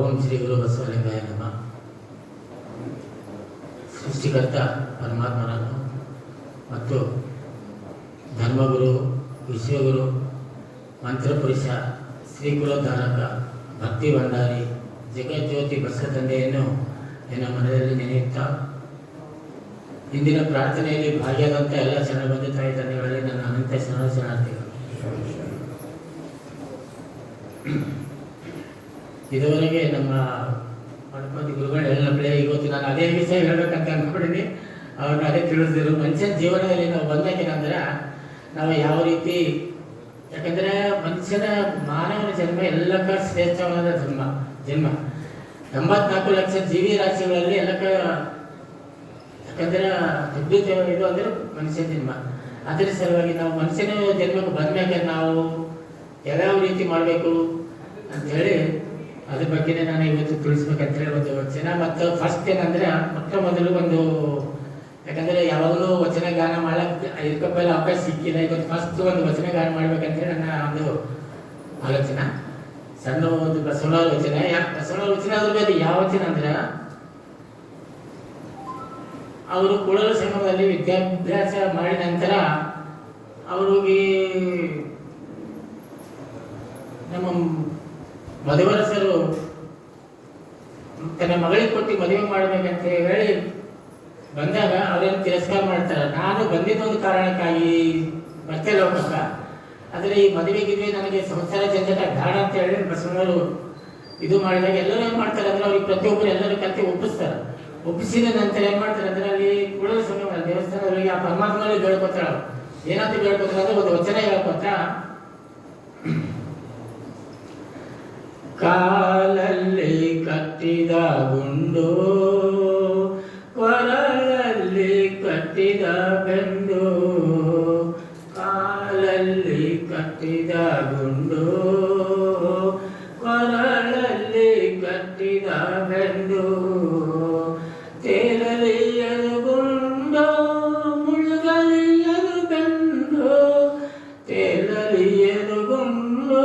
ಓಂ ಶ್ರೀ ಗುರು ಬಸವಲಿಂಗಾಯ ನಮಃ. ಸೃಷ್ಟಿಕರ್ತ ಪರಮಾತ್ಮನನ್ನು ಮತ್ತು ಧರ್ಮಗುರು, ವಿಶ್ವಗುರು, ಮಂತ್ರಪುರುಷ, ಶ್ರೀ ಕುಲಧಾರಕ, ಭಕ್ತಿ ಭಂಡಾರಿ, ಜಗಜ್ಯೋತಿ ಬಸವ ತಂದೆಯನ್ನು ನನ್ನ ಮನದಲ್ಲಿ ನೆನೆಯುತ್ತಾ ಇಂದಿನ ಪ್ರಾರ್ಥನೆಯಲ್ಲಿ ಭಾಗಿಯಾದಂಥ ಎಲ್ಲ ಶರಣಬಂಧು ತಾಯಿ ತಂದೆಗಳಲ್ಲಿ ನನ್ನ ಅನಂತ ಶರಣಾರ್ಥಿಗಳು. ಇದುವರೆಗೆ ನಮ್ಮ ಗಣಪತಿ ಗುರುಗಳು ಎಲ್ಲ ಕಡೆ ಇವತ್ತು ನಾನು ಅದೇ ವಿಷಯ ಹೇಳ್ಬೇಕಂತ ಅಂದ್ಕೊಂಡಿದ್ದೀನಿ. ಅವ್ರನ್ನ ಅದೇ ತಿಳಿಸಿದ್ರು. ಮನುಷ್ಯನ ಜೀವನದಲ್ಲಿ ನಾವು ಬಂದಾಗೇನಂದ್ರೆ ನಾವು ಯಾವ ರೀತಿ, ಯಾಕಂದರೆ ಮನುಷ್ಯನ ಮಾನವನ ಜನ್ಮ ಎಲ್ಲಕ್ಕ ಶ್ರೇಷ್ಠವಾದ ಜನ್ಮ 84 ಲಕ್ಷ ಜೀವಿ ರಾಶಿಗಳಲ್ಲಿ ಎಲ್ಲಕ್ಕ, ಯಾಕಂದ್ರೆ ದೊಡ್ಡ ಇದು ಅಂದರೆ ಮನುಷ್ಯನ ಜನ್ಮ. ಅದರ ಸಲುವಾಗಿ ನಾವು ಮನುಷ್ಯನ ಜನ್ಮಕ್ಕೆ ಬಂದ್ಮೇಲೆ ನಾವು ಯಾವ್ಯಾವ ರೀತಿ ಮಾಡಬೇಕು ಅಂಥೇಳಿ ಅದ್ರ ಬಗ್ಗೆ ನಾನು ಇವತ್ತು ತಿಳಿಸ್ಬೇಕಂತ ಹೇಳಿ ಒಂದು ವಚನ. ಮತ್ತು ಫಸ್ಟ್ ಏನಂದ್ರೆ ಮೊದಲು ಒಂದು, ಯಾಕಂದರೆ ಯಾವಾಗಲೂ ವಚನ ಗಾನ ಮಾಡಕ್ಕೆ ಇದಕ್ಕೆಲ್ಲ ಅವಕಾಶ ಸಿಕ್ಕಿಲ್ಲ. ಇವತ್ತು ಫಸ್ಟ್ ಒಂದು ವಚನ ಗಾನ ಮಾಡ್ಬೇಕಂತೇಳಿ ನನ್ನ ಒಂದು ಆಲೋಚನೆ. ಸಣ್ಣ ಒಂದು ಬಸವಣ್ಣವ್ರ ವಚನ. ಯಾಕೆ ಬಸವಣ್ಣವ್ರ ವಚನ ಅದ್ರ ಮೇಲೆ ಯಾವ ವಚನ ಅಂದ್ರೆ, ಅವರು ಕೂಡಲ ಸಂಗಮದಲ್ಲಿ ವಿದ್ಯಾಭ್ಯಾಸ ಮಾಡಿದ ನಂತರ ಅವ್ರಿಗೆ ನಮ್ಮ ಮದುವರಸರು ತನ್ನ ಮಗಳಿಗೆ ಕೊಟ್ಟು ಮದುವೆ ಮಾಡಬೇಕಂತ ಹೇಳಿ ಬಂದಾಗ ಅವರನ್ನು ತಿರಸ್ಕಾರ ಮಾಡ್ತಾರೆ. ನಾನು ಬಂದಿದ್ದೊಂದು ಕಾರಣಕ್ಕಾಗಿ ಮತ್ತೆ ಲೋಕಕ್ಕ, ಆದರೆ ಈ ಮದುವೆಗಿದ್ವಿ ನನಗೆ ಸಂಸಾರ ಜಂಜಟ ಬೇಡ ಅಂತ ಹೇಳಿ ಬಸವಣ್ಣವರು ಇದು ಮಾಡಿದಾಗ ಎಲ್ಲರೂ ಏನು ಮಾಡ್ತಾರೆ ಅಂದ್ರೆ ಅವ್ರಿಗೆ ಪ್ರತಿಯೊಬ್ಬರು ಎಲ್ಲರೂ ಕತೆ ಒಪ್ಪಿಸ್ತಾರೆ. ಒಪ್ಪಿಸಿದ ನಂತರ ಏನು ಮಾಡ್ತಾರೆ ಅಂದ್ರೆ ಅಲ್ಲಿ ಕೂಡಲ ಸಂಗಮ ದೇವಸ್ಥಾನದವರಿಗೆ ಆ ಪರಮಾತ್ಮನಲ್ಲಿ ಬೇಡ್ಕೊತಾರ. ಏನಂತ ಬೇಡ್ಕೊತಾರೆ ಅಂದ್ರೆ ಒಂದು ವಚನ ಹೇಳ್ಕೊತ, ಕಾಲಲ್ಲಿ ಕಟ್ಟಿದ ಗುಂಡು, ಕೊರಳಲ್ಲಿ ಕಟ್ಟಿದ ಬೆಂಡು, ಕಾಲಲ್ಲಿ ಕಟ್ಟಿದ ಗುಂಡು, ಕೊರಳಲ್ಲಿ ಕಟ್ಟಿದ ಬೆಂಡು, ತೇಲಲಿಯದು ಗುಂಡು, ಮುಳುಗಲಿಯದು ಬೆಂಡು, ತೇಲಲಿಯದು ಗುಂಡು,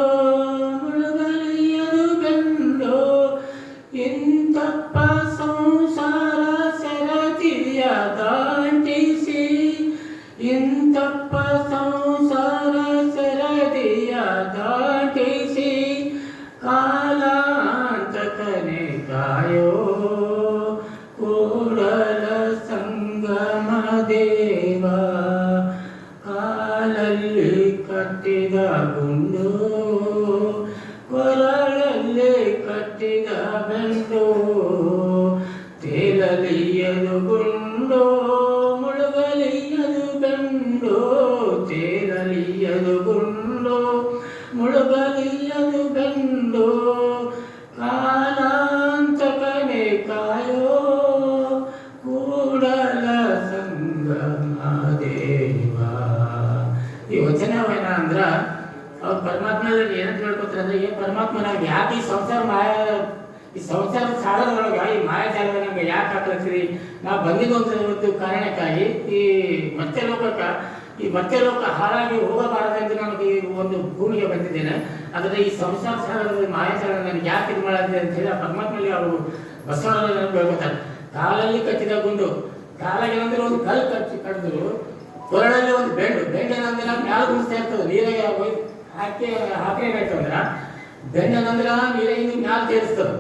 ಮುಳುಗಲಿಯದು ಬೆಂಡು, ಇಂತಪ್ಪ ಸಂಸಾರ ಸೆರತಿಯ ದಾಟಿಸಿ, ಇಂತಪ್ಪ ಸಂಸಾರ ಸೆರದಿಯ ದಾಟಿಸಿ, ಕಾಲಾಂತಕನೆ ಕಾಯೋ ಕೂಡಲ ಸಂಗಮ ದೇವ, ಕಾಲಲ್ಲಿ ಕಟ್ಟಿದ ಗುಂಡು, ಕೊರಳಲ್ಲಿ ಕಟ್ಟಿದ ಬೆಂಡು, ತೇಲಲಿಯದು ಗುಂಡು, ಮುಳುಗಲಿಯದು ಬೆಂಡು, ತೇಲಲಿಯದು ಗುಂಡು, ಮುಳುಗಲಿಯದು ಬೆಂಡು, ಕಾಲಾಂತಕನೆ ಕಾಯೋ ಕೂಡಲ ಸಂಗಮ ದೇವ. ಈ ವಚನ ಏನ ಅಂದ್ರ ಅವ್ರ ಪರಮಾತ್ಮದಲ್ಲಿ ಏನಂತ ಹೇಳ್ಕೊತಾರೆ ಅಂದ್ರೆ, ಏನ್ ಪರಮಾತ್ಮ ನಮ್ಗೆ ಯಾಕೆ ಈ ಸಂಸಾರ ಈ ಸಂಸಾರ ಸಾಲದೊಳಗ ಈ ಮಾಯಾಜಾಲದ ನಮ್ಗೆ ಯಾಕೆ ಹಾಕ್ಲತ್ತೀರಿ? ನಾವು ಬಂದಿದ್ದು ಕಾರಣಕ್ಕಾಗಿ ಈ ಮತ್ತೆ ಲೋಕಕ್ಕ, ಈ ಮತ್ತೆ ಲೋಕ ಹಾಳಾಗಿ ಹೋಗಬಾರದೆಂದು ನನಗೆ ಈ ಒಂದು ಭೂಮಿಗೆ ಬಂದಿದ್ದೇನೆ. ಆದರೆ ಈ ಸಂಸಾರ ಸಾಲದ ಮಾಯಾಜಾಲ ನನಗೆ ಯಾಕೆ ಇದು ಮಾಡಿದೆ ಅಂತ ಹೇಳಿ ಆ ಪರಮಾತ್ಮಲ್ಲಿ ಅವರು ಬಸವಣ್ಣ ಹೇಳ್ಕೊತಾರೆ. ಕಾಲಲ್ಲಿ ಕಟ್ಟಿದ ಗುಂಡು, ಕಾಲಾಗ ಏನಂದ್ರೆ ಒಂದು ಕಲ್ಲು ಕಟ್ಟಿದ್ರು, ಕೊರಳಲ್ಲಿ ಒಂದು ಬೆಂಡು ಏನಂದ್ರೆ ಮ್ಯಾಲ ಗುಣಿಸ್ತಾ ಇರ್ತದೆ, ನೀರಾಗ ಹಾಕೇನಾಯ್ತಂದ್ರ ಬೆಂಡನಂದ್ರ ನೀರಾಗಿ ಮ್ಯಾಲ ತೇರಿಸ್ತದೆ,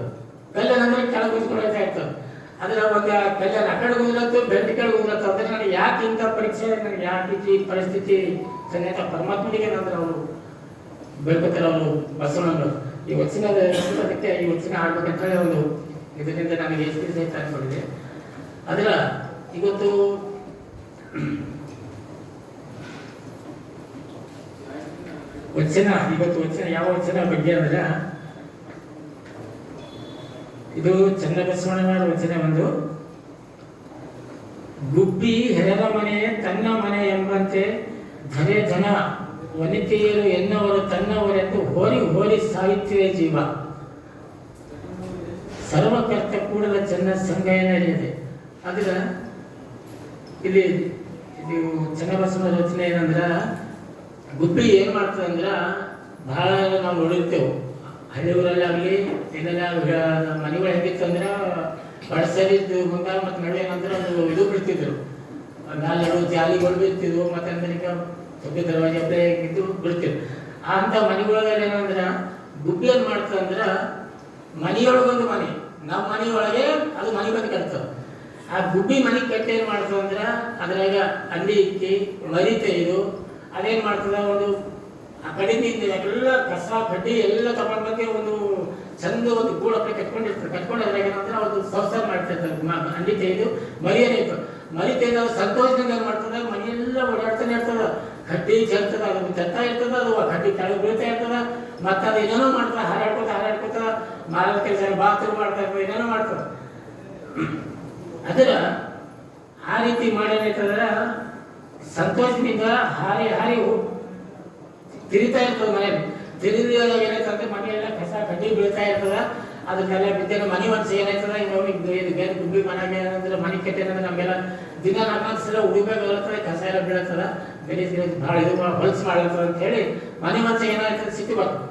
ಕಲ್ಲನಂದ್ರೆ ಕೆಳಗೆ ಗುಂಸ್ಕೊಂಡು ಹೋಗ್ತಾ ಇರ್ತದೆ. ಅದ್ರ ಒಂದು ಕಲ್ಲನ ಆ ಕಡೆ ಗುಂದ್ರತ್ತು, ಬೆಂಡ್ ಕಡೆ ಗುಂದ್ರತ್ತು. ಅಂದ್ರೆ ನನಗೆ ಯಾಕೆ ಇಂಥ ಪರೀಕ್ಷೆ, ನನಗೆ ಯಾಕೆ ಈ ಪರಿಸ್ಥಿತಿ ಸನ್ನಿಹಿತ ಪರಮಾತ್ಮನಿಗೆ ನಂತರ ಅವರು ಬೇಡ್ಕೊತಾರೆ ಅವರು ಬಸವಣ್ಣವರು. ಈ ವಚನದ ಅದಕ್ಕೆ ಈ ವಚನ ಆಡ್ಬೇಕಂತ ಹೇಳಿ ಒಂದು ಇದರಿಂದ ನನಗೆ ಎಷ್ಟು ಸಹಿತ ಅನ್ಕೊಂಡಿದೆ. ಅದರ ಇವತ್ತು ವಚನ ಯಾವ ವಚನ ಬಗ್ಗೆ ಅಂದ್ರೆ, ಇದು ಚನ್ನಬಸವಣ್ಣನವರ ವಚನ. ಒಂದು, ಗುಬ್ಬಿ ಹೆರರ ಮನೆ ತನ್ನ ಮನೆ ಎಂಬಂತೆ ಧರೆ ಜನ ವನಿತೆಯರು ಎನ್ನವರು ತನ್ನವರೆಂದು ಹೋರಿ ಹೋರಿ ಸಾಹಿತ್ಯವೇ ಜೀವ, ಸರ್ವಕರ್ತ ಕೂಡಲ ಚೆನ್ನ ಸಂಗಯ ನಡೆಯದೆ. ಅದರ ಇಲ್ಲಿ ಇದು ಚನ್ನಬಸವನ ರಚನೆ ಏನಂದ್ರ, ಗುಬ್ಬಿ ಏನ್ ಮಾಡ್ತದೆ ಅಂದ್ರ, ಬಹಳ ನಾವು ನೋಡಿರ್ತೇವೆ ಹಳ್ಳಿ ಊರಲ್ಲಾಗಲಿ ಇದೆಲ್ಲ ಮನೆಗಳು ಹೆಂಗಿತ್ತು ಅಂದ್ರೆ ಬಡ್ಸರಿದ್ದು ಮುಂದೆ ಮತ್ತು ನಡುವೆ ನಂತರ ಒಂದು ಇದು ಬಿಡ್ತಿದ್ರು, ನಾಲ್ಕು ಜಾಲಿಗಳು ಬೀಳ್ತಿದ್ವು, ಮತ್ತು ಅಂದ್ರೆ ಈಗ ಸೊಪ್ಪಿ ದರ್ವಾಜೆ ಹಬ್ಬ ಇದ್ದು ಬಿಡ್ತಿದ್ರು. ಅಂಥ ಮನೆಗಳಲ್ಲಿ ಏನಂದ್ರೆ ಗುಬ್ಬಿ ಏನು ಮಾಡ್ತಂದ್ರೆ ಮನೆಯೊಳಗೊಂದು ಮನೆ, ನಮ್ಮ ಮನೆಯೊಳಗೆ ಅದು ಮನೆ ಬಂದು ಕಟ್ತದೆ. ಆ ಗುಬ್ಬಿ ಮನೆ ಕಟ್ಟಿ ಏನು ಮಾಡ್ತದಂದ್ರೆ ಅದ್ರಾಗ ಅಂಡಿ ಇಕ್ಕಿ ಮರಿ ತೆಗೆದು ಅದೇನು ಮಾಡ್ತದ, ಒಂದು ಆ ಕಡೆಯಿಂದ ಎಲ್ಲ ಕಸ ಕಡ್ಡಿ ಎಲ್ಲ ತಗೊಂಡ್ ಬಗ್ಗೆ ಒಂದು ಚಂದ ಒಂದು ಗೂಡಪ್ಪೆ ಕಟ್ಕೊಂಡಿರ್ತಾರೆ. ಕಟ್ಕೊಂಡು ಅದ್ರಾಗ ಏನಂದ್ರೆ ಒಂದು ಸಂಸಾರ ಮಾಡ್ತಿರ್ತಾರೆ. ಅಂಡಿ ತೆಗೆದು ಮರಿಯನ್ನೇ ಇತ್ತು, ಮರಿ ತೆಗೆದು ಸಂತೋಷದಿಂದ ಏನು ಮಾಡ್ತದ, ಮನೆಯೆಲ್ಲ ಓಡಾಡ್ತಾನೆ ಇರ್ತದ, ಕಡ್ಡಿ ಚೆಲ್ತದ, ಅದು ಚೆಲ್ತಾ ಇರ್ತದ, ಅದು ಕಡ್ಡಿ ಕೆಳಗೆ ಬೀಳ್ತಾ ಇರ್ತದ, ಮತ್ತೆ ಅದು ಏನೇನೋ ಮಾಡ್ತದ, ಹಾರಾಡ್ಕೋತ ಮಾರಾಟ ಕೆಲಸ ಬಾತ್ರೂಮ್ ಮಾಡ್ತಾ ಇರ್ತದೆ, ಏನೇನೋ ಮಾಡ್ತದ. ಅದರ ಆ ರೀತಿ ಮಾಡೇನೈತಂದ್ರ ಸಂತೋಷದಿಂದ ಹಾರಿ ಹಾರಿ ತಿರಿತಾ ಇರ್ತದ. ಮನೆಯಲ್ಲಿ ತಿರಿದಾಗ ಏನಾಯ್ತಂದ್ರೆ ಮನೆಯೆಲ್ಲ ಕಸ ಕಡ್ಡಿ ಬೀಳ್ತಾ ಇರ್ತದ, ಅದನ್ನೆಲ್ಲ ಬಿದ್ದ ಮನೆ ಮನಸ್ಸು ಏನಾಯ್ತದ, ಈಗ ಗುಬ್ಬಿ ಮನೆಗೆ ಏನಂದ್ರೆ ಮನೆ ಕೆಟ್ಟೇನಂದ್ರೆ ನಮಗೆಲ್ಲ ದಿನ ನಮ್ಮನ್ಸೆಲ್ಲ ಉಳಿಬೇಕಾಗತ್ತದ, ಕಸ ಎಲ್ಲ ಬೀಳತ್ತದ, ಗಲೀಜ್ ಭಾಳ ಇದು ಹೊಲ್ಸ್ ಮಾಡ್ಲತ್ತದ ಅಂತ ಹೇಳಿ ಮನೆ ಮನಸ್ಸಿಗೆ ಏನಾಯ್ತದ ಸಿಟಿ ಬರ್ತದೆ.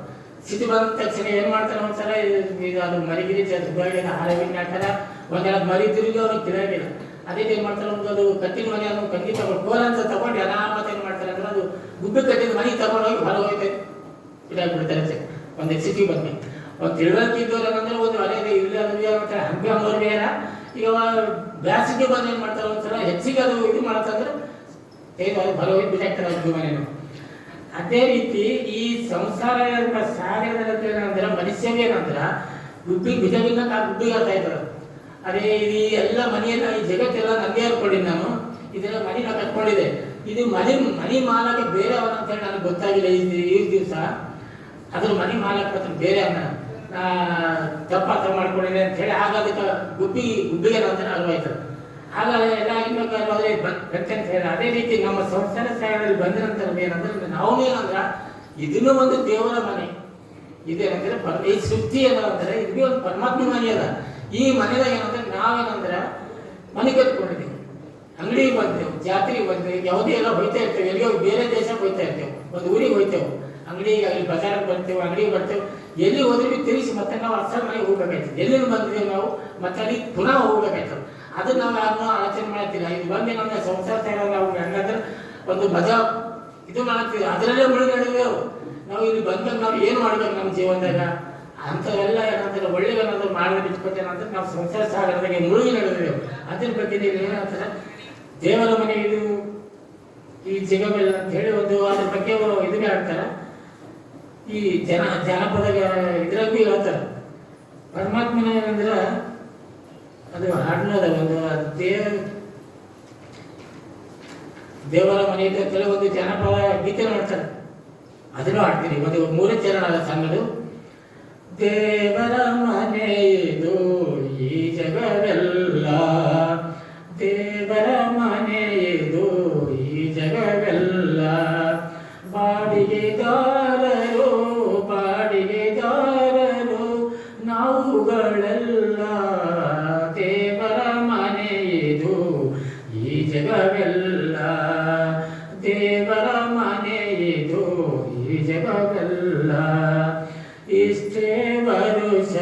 ಸಿಟಿ ಬಂದ ತಕ್ಷಣ ಏನ್ ಮಾಡ್ತಾರೆ, ಒಂದ್ಸಲ ಇದು ಅದು ಮರಿಗಿರಿ ದುಡ್ಡಾಗಿಲ್ಲ, ಹಾಳಾಗಿನ ಹಾಕ್ತಾರ, ಒಂದೆರಡು ಮರಿ ತಿರುಗಿ ಅವ್ರಿಗೆ ತಿರಾಗಿಲ್ಲ. ಅದೇ ಏನ್ ಮಾಡ್ತಾರೆ, ಒಂದು ಅದು ಕಟ್ಟಿನ ಮನೆ ಅದನ್ನು ಕಂಗಿ ತಗೊಂಡು ಕೋಲ ಅಂತ ತಗೊಂಡು ಅನಾಮತ ಏನ್ ಮಾಡ್ತಾರೆ ಅಂದ್ರೆ ಅದು ಗುಬ್ಬಿ ಕಟ್ಟಿದ ಮನೆ ತಗೊಂಡೋಗಿ ಹೊರ ಹೋಗ್ತೈತೆ ಇದಾಗ್ಬಿಡ್ತಾರೆ. ಒಂದು ಸಿಟಿ ಬಂದು ಒಂದು ತಿಳುವಳಿಕೆ ಇದ್ದವ್ರು ಏನಂದ್ರೆ ಒಂದು ಅದೇ ಇಲ್ಲ ಅದು ಹಂಪಿ ಅಂಬೋರ್ಗೆ ಈಗ ಬ್ಯಾಸಿಗೆ ಬಂದು ಏನ್ ಮಾಡ್ತಾರೆ, ಒಂದ್ಸಲ ಹೆಚ್ಚಿಗೆ ಅದು ಇದು ಮಾಡತ್ತಂದ್ರೆ ಅದು ಹೊರ ಹೋಗಿ ಬಿಟ್ಟಾಕ್ತಾರೆ ಗುಬ್ಬಿ ಮನೆಯನ್ನು. ಅದೇ ರೀತಿ ಈ ಸಂಸಾರ ಸಾಗರದಲ್ಲಿ ಏನಂದ್ರೆ ಮನುಷ್ಯಗೆ ಏನಂದ್ರ ಗುಬ್ಬಿ ಬಿಜಬಿನ್ನ ಗುಬ್ಬಿಗೆ ಆಗ್ತಾ ಇದ್ದಾರೆ. ಅದೇ ಈ ಎಲ್ಲ ಮನೆಯನ್ನ ಈ ಜಗತ್ತೆಲ್ಲ ನಂಗೆ ಹೇಳ್ಕೊಂಡಿನಿ ನಾನು, ಇದೆಲ್ಲ ಮನೆ ನಾ ಕಟ್ಕೊಂಡಿದೆ, ಇದು ಮನೆ ಮಾಲಕ ಬೇರೆ ಅವನ ಅಂತ ಹೇಳಿ ನನಗೆ ಗೊತ್ತಾಗಿಲ್ಲ ಈ ದಿವಸ. ಅದ್ರ ಮನೆ ಮಾಲಕ ಬೇರೆ ಅವನ ತಪ್ಪಾರ್ಥ ಮಾಡ್ಕೊಂಡಿದೆ ಅಂತ ಹೇಳಿ ಆಗ ಅದಕ್ಕೆ ಗುಬ್ಬಿಗೆ ನಂತರ ಅಲ್ವಾಯ್ತದೆ. ಆಗ ಎಲ್ಲ ಇನ್ಬೇಕಾದ್ರೆ ಬಂತೆ ಅಂತ ಹೇಳಿ ಅದೇ ರೀತಿ ನಮ್ಮ ಸಂಸಾರ ಸಾಗರದಲ್ಲಿ ಬಂದ ನಂತರ ಏನಂದ್ರೆ ನಾವು ಏನಂದ್ರ ಇದನ್ನು ಒಂದು ದೇವರ ಮನೆ ಇದೇನಂದ್ರೆ ಈ ಸೃಷ್ಟಿ ಏನಂದ್ರೆ ಇದು ಒಂದು ಪರಮಾತ್ಮ ಮನೆ ಅದ. ಈ ಮನೆದಾಗ ಏನಂದ್ರೆ ನಾವೇನಂದ್ರೆ ಮನೆ ಕಟ್ಕೊಂಡಿದ್ದೀವಿ, ಅಂಗಡಿಗೆ ಬಂದೆವು, ಜಾತ್ರೆಗೆ ಬಂದೇವು, ಯಾವುದೇ ಎಲ್ಲ ಹೋಯ್ತಾ ಇರ್ತೇವೆ, ಎಲ್ಲಿಯೋ ಬೇರೆ ದೇಶಕ್ಕೆ ಹೋಯ್ತಾ ಇರ್ತೇವೆ, ಒಂದು ಊರಿಗೆ ಹೋಯ್ತೇವೆ, ಅಂಗಡಿಗೆ ಅಲ್ಲಿ ಬಜಾರ್ಗೆ ಬರ್ತೇವೆ, ಅಂಗಡಿಗೆ ಬರ್ತೇವೆ, ಎಲ್ಲಿ ಹೋದ್ರೆ ತಿರುಗಿಸಿ ಮತ್ತೆ ನಾವು ಅಸಲ್ ಮನೆಗೆ ಹೋಗ್ಬೇಕಾಯ್ತದೆ. ಎಲ್ಲಿಂದ ಬಂದಿದ್ದೇವೆ ನಾವು ಮತ್ತೆ ಅಲ್ಲಿ ಪುನಃ ಹೋಗ್ಬೇಕಾಯ್ತದೆ. ಅದನ್ನ ನಾವು ಯಾರನ್ನೂ ಆಲೋಚನೆ ಮಾಡ್ತೀರ. ಇದು ಬಂದು ನಮ್ಮ ಸಂಸಾರ ನಾವು ಹೆಂಗಂದ್ರೆ ಒಂದು ಮಜಾ ಇದು ಮಾಡ್ತೀವಿ, ಅದರಲ್ಲೇ ಮುಳುಗಿ ನಡೆದೇವು ನಾವು. ಇಲ್ಲಿ ಬಂದಾಗ ನಾವು ಏನು ಮಾಡ್ಬೇಕು ನಮ್ಮ ಜೀವನದಾಗ ಅಂಥವೆಲ್ಲ ಏನಂತಾರೆ ಒಳ್ಳೆಯವೇನಾದ್ರೂ ಮಾಡಿ ಬಿಟ್ಕೊಟ್ಟೇನಂದ್ರೆ ನಾವು ಸಂಸಾರ ಸಾಗರದಾಗೆ ಮುಳುಗಿ ನಡೆದೇವು. ಅದ್ರ ಬಗ್ಗೆ ನೀವು ಏನಂತಾರೆ ದೇವರ ಮನೆ ಇದು ಈ ಜಗವೆಲ್ಲ ಅಂತ ಹೇಳಿ ಒಂದು ಅದ್ರ ಬಗ್ಗೆ ಇದನ್ನೇ ಹೇಳ್ತಾರೆ. ಈ ಜನಪದ ಇದ್ರಾಗೂ ಹೇಳ್ತಾರೆ ಪರಮಾತ್ಮನ ಏನಂದ್ರೆ ಅದು ಹಾಡಿನದ ಒಂದು ದೇವರ ಮನೆ ಕೆಲವೊಂದು ಜನಪದ ಗೀತೆ ಮಾಡ್ತಾರೆ, ಅದನ್ನು ಹಾಡ್ತೀನಿ. ಒಂದು 3 ಚರಣ ಅದ ಸಣ್ಣದು. ದೇವರ ಮನೆ ಇದು ಈ ಜಗವೆಲ್ಲ, ದೇವರ ಮನೆ ಇದು ಈ ಜಗವೆಲ್ಲ, ಬಾಡಿಗೆದಾರರು ಬಾಡಿಗೆದಾರರು ನಾವುಗಳೆಲ್ಲ, ದೇವರ ಮನೆ ಇದು ಈ ಜಗವೆಲ್ಲ, ದೇವರ ಮನೆ ಇದು ಈ ಜಗವೆಲ್ಲ. ಇಷ್ಟೇ ವರುಷ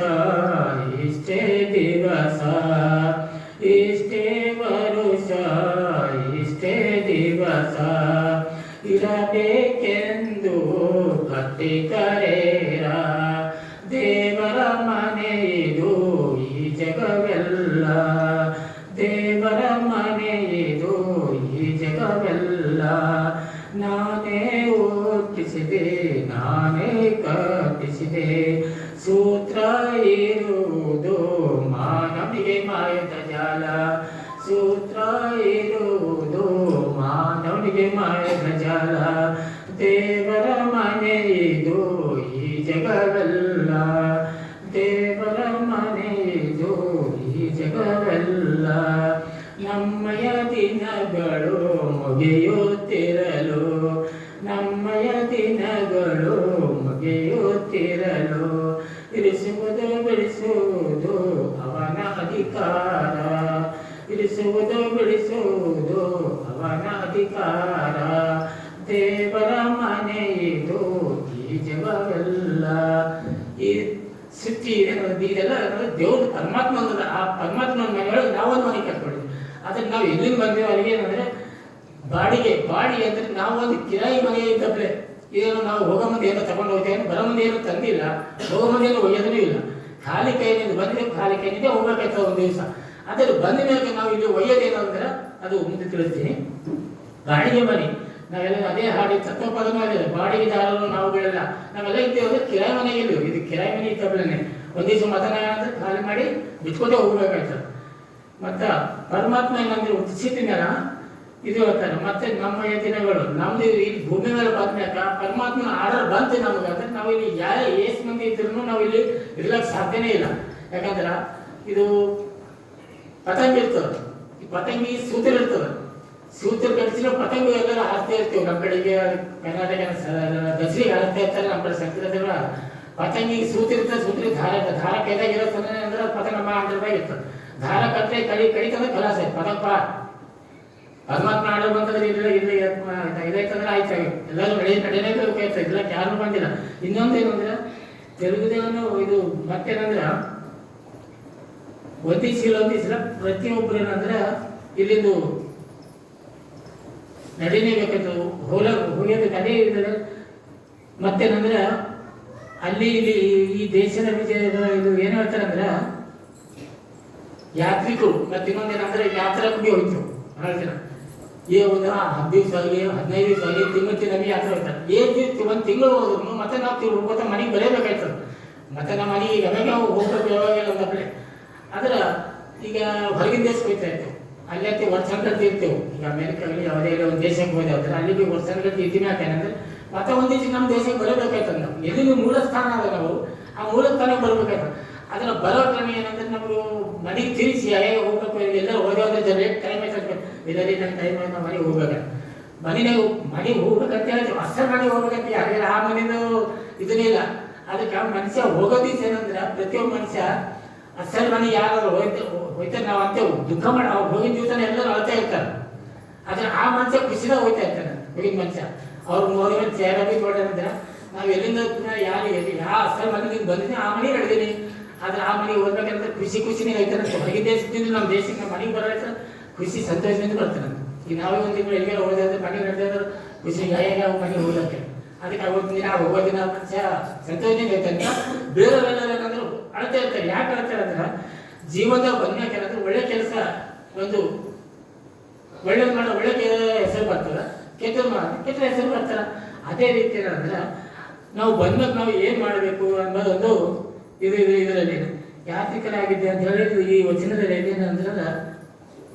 ಇಷ್ಟೇ ದಿವಸ, ಇಷ್ಟೇ ವರುಷ ಇಷ್ಟೇ ದಿವಸ, ಇರಬೇಕೆಂದು ಕಟ್ಟಿಕರೇರ, ದೇವರ ಮನೆ ಇದು ಈ ಜಗವೆಲ್ಲ, ದೇವರ ಮನೆ ಇದು ಈ ಜಗವೆಲ್ಲ. ನಾನೇ ಹುಟ್ಟಿಸಿದೆ ನಾನೇ ಕಟ್ಟಿಸಿದೆ, ಸೂತ್ರ ಇರುವುದು ಮಾನವನಿಗೆ ಮಾಯದ ಜಾಲ, ಸೂತ್ರ ಇರುವುದು ಮಾನವನಿಗೆ ಮಾಯದ ಜಾಲ, ದೇವರ ಮನೆ ಇದು ಈ ಜಗವೆಲ್ಲ, ದೇವರ ಮನೆ ಇದು ಈ ಜಗವೆಲ್ಲ. ನಮ್ಮಯ ದಿನಗಳು ಮುಗಿಯುತ್ತಿರಲು, ನಮ್ಮಯ ದಿನಗಳು ಮುಗಿಯುತ್ತಿರಲು, ಇರಿಸುವುದು ಬಿಡಿಸುವುದು ಅವನ ಅಧಿಕಾರ, ಇರಿಸುವುದು ಬಿಡಿಸುವುದು ಅವನ ಅಧಿಕಾರ, ದೇವರ ಮನೆ ಇದು ಈ ಜಗವೆಲ್ಲ. ಈ ಸೃಷ್ಟಿ ಇದೆಲ್ಲ ದೇವ್ರ ಪರಮಾತ್ಮ ಅನ್ನೋದು, ಆ ಪರಮಾತ್ಮನ ಮನೆಯೊಳಗೆ ನಾವೊಂದು ಮನೆ ಕಟ್ಕೊಂಡಿದ್ವಿ. ಅದಕ್ಕೆ ನಾವು ಎಲ್ಲಿಂದ ಬಂದೇವೆ ಅಲ್ಲಿಗೆ ಏನಂದ್ರೆ ಬಾಡಿಗೆ ಅಂದ್ರೆ ನಾವು ಒಂದು ಕಿರಾಯಿ ಮನೆ ಇದ್ದಪ್ಲೆ ಏನು ನಾವು ಹೋಗೋ ಮುಂದೆ ಏನೋ ತಗೊಂಡು ಹೋಗ್ತೇವೆ, ಬರೋ ಮುಂದೆ ಏನು ತಂದಿಲ್ಲ, ಹೋಗೋ ಮುಂದೆ ಏನು ಒಯ್ಯೋದೂ ಇಲ್ಲ. ಖಾಲಿ ಕೈನಿಂದ ಬಂದ್ರೆ ಖಾಲಿ ಕೈನಿಂದ ಹೋಗ್ಬೇಕಾಯ್ತದೆ ಒಂದು ದಿವಸ. ಅದ್ರ ಬಂದ ಮೇಲೆ ನಾವು ಇಲ್ಲಿ ಒಯ್ಯೋದೇನು ಅಂದ್ರೆ ಅದು ಮುಂದೆ ತಿಳಿಸ್ತೀನಿ. ಬಾಡಿಗೆ ಮನೆ ನಾವೆಲ್ಲ ಅದೇ ಹಾಡಿ ತತ್ವಪದನೂ ಅದೇ, ಬಾಡಿಗೆದಾರರು ನಾವುಗಳೆಲ್ಲ ನಾವೆಲ್ಲ ಇದ್ದೇವೆ ಅಂದ್ರೆ ಕಿರಾಯಿ ಮನೆಗೆ ಇದ್ದೀವಿ. ಇದು ಕಿರಾಯಿ ಮನೆ ಇದ್ದಪ್ಲೇನೆ ಒಂದು ದಿವಸ ಮತನ ಅಂದ್ರೆ ಖಾಲಿ ಮಾಡಿ ಬಿಟ್ಕೊತೇ ಹೋಗ್ಬೇಕಾಯ್ತದೆ. ಮತ್ತ ಪರಮಾತ್ಮ ಏನಂದ್ರೆ ಉಚಿತ ಮೇಲೆ ಇದು ಹೇಳ್ತಾರೆ. ಮತ್ತೆ ನಮ್ಮ ದಿನಗಳು ನಮ್ದು ಈ ಭೂಮಿ ಮೇಲೆ ಬಂದ್ಮ್ಯಾಕ ಪರಮಾತ್ಮನ ಆರ್ಡರ್ ಬಂತು ನಮ್ಗೆ ಅಂದ್ರೆ ನಾವು ಇಲ್ಲಿ ಎಷ್ಟು ಮಂದಿ ಇದ್ರು ನಾವು ಇಲ್ಲಿ ಇರ್ಲಕ್ಕೆ ಸಾಧ್ಯನೇ ಇಲ್ಲ. ಯಾಕಂದ್ರೆ ಇದು ಪತಂಗ ಇರ್ತದೆ, ಈ ಪತಂಗಿ ಸೂತ್ರ ಇರ್ತದೆ, ಸೂತ್ರ ಕಟ್ಟಿಸಿರೋ ಪತಂಗ ಎಲ್ಲರೂ ಹಾಕ್ತಾ ಇರ್ತೀವಿ. ನಮ್ಮ ಕಡೆಗೆ ಕರ್ನಾಟಕ ದಸರಿಗೆ ಹಾಕ್ತಾ ಇರ್ತಾರೆ, ನಮ್ಮ ಕಡೆ ಸಂಸ್ಕೃತ ಪತಂಗಿ ಸೂತ್ರ ಇರ್ತದೆ, ಸೂತ್ರ ದಾರ ಕೈದಾಗ ಇರುತ್ತೆ ಅಂದ್ರೆ ಪತಂಗ ಅಂದ್ರದಾಗ ಇರ್ತದೆ. ದಾರ ಕಟ್ಟೆ ಕಡಿತಂದ್ರೆ ಕಲಾಸ ಪತಂಗ ಪರಮಾತ್ಮ ಆರ್ಡರ್ ಬಂತಂದ್ರೆ ಇದೈತಂದ್ರೆ ಆಯ್ತು, ಎಲ್ಲರೂ ನಡೆಯಲೇಬೇಕಾಯ್ತು, ಇದ್ಲಕ್ಕೆ ಯಾರು ಬಂದಿಲ್ಲ. ಇನ್ನೊಂದು ಏನಂದ್ರೆ ತೆಲುಗುದೇವನು ಇದು ಮತ್ತೇನಂದ್ರೆ ಒಂದಿಸಿಲ್ಲ ಪ್ರತಿಯೊಬ್ಬರು ಏನಂದ್ರೆ ಇಲ್ಲಿಂದು ನಡೀಲೇಬೇಕಾಯ್ತು, ಹೋಗೋದು ನಡೆ ಇದ್ರೆ ಮತ್ತೇನಂದ್ರೆ ಅಲ್ಲಿ ಇಲ್ಲಿ ಈ ದೇಶದ ವಿಜಯದ ಇದು ಏನು ಹೇಳ್ತಾರೆ ಅಂದ್ರೆ ಯಾತ್ರಿಕರು ಮತ್ತೆ ಇನ್ನೊಂದೇನಂದ್ರೆ ಯಾತ್ರಾಕ್ಕೆ ಹೋಯ್ತು ಹೇಳ್ತೀರ. ಈ ಒಂದು 10 ದಿವಸ ಆಗಲಿ 15 ದಿವಸ ಆಗಲಿ ತಿಂಗಳು ನಮಗೆ ಯಾತ್ರೆ ಹೋಗ್ತಾರೆ. ಒಂದು ತಿಂಗಳು ಹೋದ್ರು ಮತ್ತೆ ನಾವು ಹೋಗ್ತಾ ಮನೆಗೆ ಬರಬೇಕಾಯ್ತದೆ. ಮತ್ತೆ ನಮ್ಮ ಮನೆಗೆ ಈಗ ಯಾವಾಗ ಹೋಗ್ಬೇಕು ಯಾವಾಗ ಒಂದಪ್ಲೆ ಆದ್ರೆ ಈಗ ಹೊರಗಿನ ದೇಶಕ್ಕೆ ಹೋಗ್ತಾ ಇರ್ತೇವೆ, ಅಲ್ಲಿ ಅಂತ ವರ್ಷಗಟ್ಟೆ ಇರ್ತೇವೆ. ಈಗ ಅಮೆರಿಕ ಆಗಲಿ ಯಾವುದೇ ಒಂದು ದೇಶಕ್ಕೆ ಹೋದ ಅಂದ್ರೆ ಅಲ್ಲಿಗೆ ವರ್ಷಗಟ್ಟೆ ಇದ್ದೀನಿ ಯಾಕಂದ್ರೆ ಮತ್ತೆ ಒಂದು ದಿವಸ ನಮ್ಮ ದೇಶಕ್ಕೆ ಬರಬೇಕಾಯ್ತದೆ. ನಾವು ಎಲ್ಲಿ ಮೂಲ ಸ್ಥಾನ ಅದ ನಾವು ಆ ಮೂಲ ಸ್ಥಾನಕ್ಕೆ ಬರ್ಬೇಕಾಯ್ತದೆ. ಅದನ್ನ ಬರೋ ಕ್ರಮ ಏನಂದ್ರೆ ನಮ್ಗೆ ಮನೆಗೆ ತಿರುಗಿಸಿ ಹೇಗೆ ಹೋಗ್ಬೇಕು, ಎಲ್ಲ ಹೋಗೋದ್ರೆ ಲೇಟ್ ಟೈಮ್ ಆಯ್ತು ಇದರಲ್ಲಿ ನನ್ನ ಟೈಮ್ ಆಯ್ತು ಮನೆಗೆ ಹೋಗ್ಬೇಕು, ಮನೆಗೆ ಹೋಗ್ಬೇಕಂತ ಹೇಳ್ತೀವಿ, ಅಷ್ಟೇ ಮನೆಗೆ ಹೋಗ್ಬೇಕಂತ ಯಾರು ಆ ಮನೆಯದು ಇದನ್ನೇ ಇಲ್ಲ. ಅದಕ್ಕೆ ಮನುಷ್ಯ ಹೋಗೋ ದಿವಸ ಏನಂದ್ರೆ ಪ್ರತಿಯೊಬ್ಬ ಮನುಷ್ಯ ಅಸಲ್ ಮನೆ ಯಾರು ಹೋಯ್ತಾರೆ ನಾವು ಅಂತೇವೆ ದುಃಖ ಮಾಡಿ ಅವ್ರು ಹೋಗಿನ ದಿವಸ ಎಲ್ಲರೂ ಅಳ್ತಾ ಇರ್ತಾರೆ. ಆದ್ರೆ ಆ ಮನುಷ್ಯ ಖುಷಿದಾಗ ಹೋಗ್ತಾ ಇರ್ತಾನೆ. ಹೋಗಿನ ಮನುಷ್ಯ ಅವ್ರು ನೋಡಿ ಚೇರಾಗಿ ನೋಡೋದಂದ್ರೆ ನಾವು ಎಲ್ಲಿಂದ ಯಾರು ಯಾವ ಅಸಲ್ ಮನೆಗೆ ಬಂದಿದ್ದೀನಿ ಆ ಮನೆಗೆ ಹಿಡಿದೀನಿ. ಆದ್ರೆ ಆ ಮನೆಗೆ ಹೋಗ್ಬೇಕಂತ ಖುಷಿನೇ ಹೋಯ್ತಾನೆ. ಹೊರಗಿನ ದೇಶದಿಂದ ನಮ್ಮ ದೇಶಕ್ಕೆ ನಮ್ಮ ಮನೆಗೆ ಬರೋದ್ರೆ ಖುಷಿ ಸಂತೋಷದಿಂದ ಬರ್ತಾನೆ. ಈಗ ನಾವೇ ಒಂದು ತಿಂಗಳು ಎಲ್ಲಿಗೆ ಹೋದ್ರೆ ಮನೆಗೆ ನಡೆದ್ರೆ ಖುಷಿ ಯಾವ ಮನೆಗೆ ಹೋಗಕ್ಕೆ ಅದಕ್ಕೆ ಅವತ್ತಿನ ದಿನ ಹೋಗೋ ದಿನ ಮನುಷ್ಯ ಸಂತೋಷದಿಂದ ಹೋಯ್ತಾನೆ. ಬೇರೆಯವರೆಲ್ಲ ಏನಂದ್ರೆ ಅಳ್ತಾ ಇರ್ತಾರೆ. ಯಾಕೆ ಅಳ್ತಾರೆ ಅಂದ್ರೆ ಜೀವನದ ಬಂದ್ಯಾಕ ಏನಂದ್ರೆ ಒಳ್ಳೆ ಕೆಲಸ ಒಂದು ಒಳ್ಳೇದು ಮಾಡೋ ಒಳ್ಳೆ ಹೆಸರು ಬರ್ತದ, ಕೆಟ್ಟ ಹೆಸರು ಬರ್ತಾರ. ಅದೇ ರೀತಿ ಏನಂದ್ರೆ ನಾವು ಬಂದಾಗ ನಾವು ಏನ್ ಮಾಡಬೇಕು ಅನ್ನೋದೊಂದು ಇದರಲ್ಲಿ ಯಾತ್ರಿಕರಾಗಿದ್ದೆ ಅಂತ ಹೇಳಿದ್ರು ಈ ವಚನದಲ್ಲಿ ಏನಂದ್ರೆ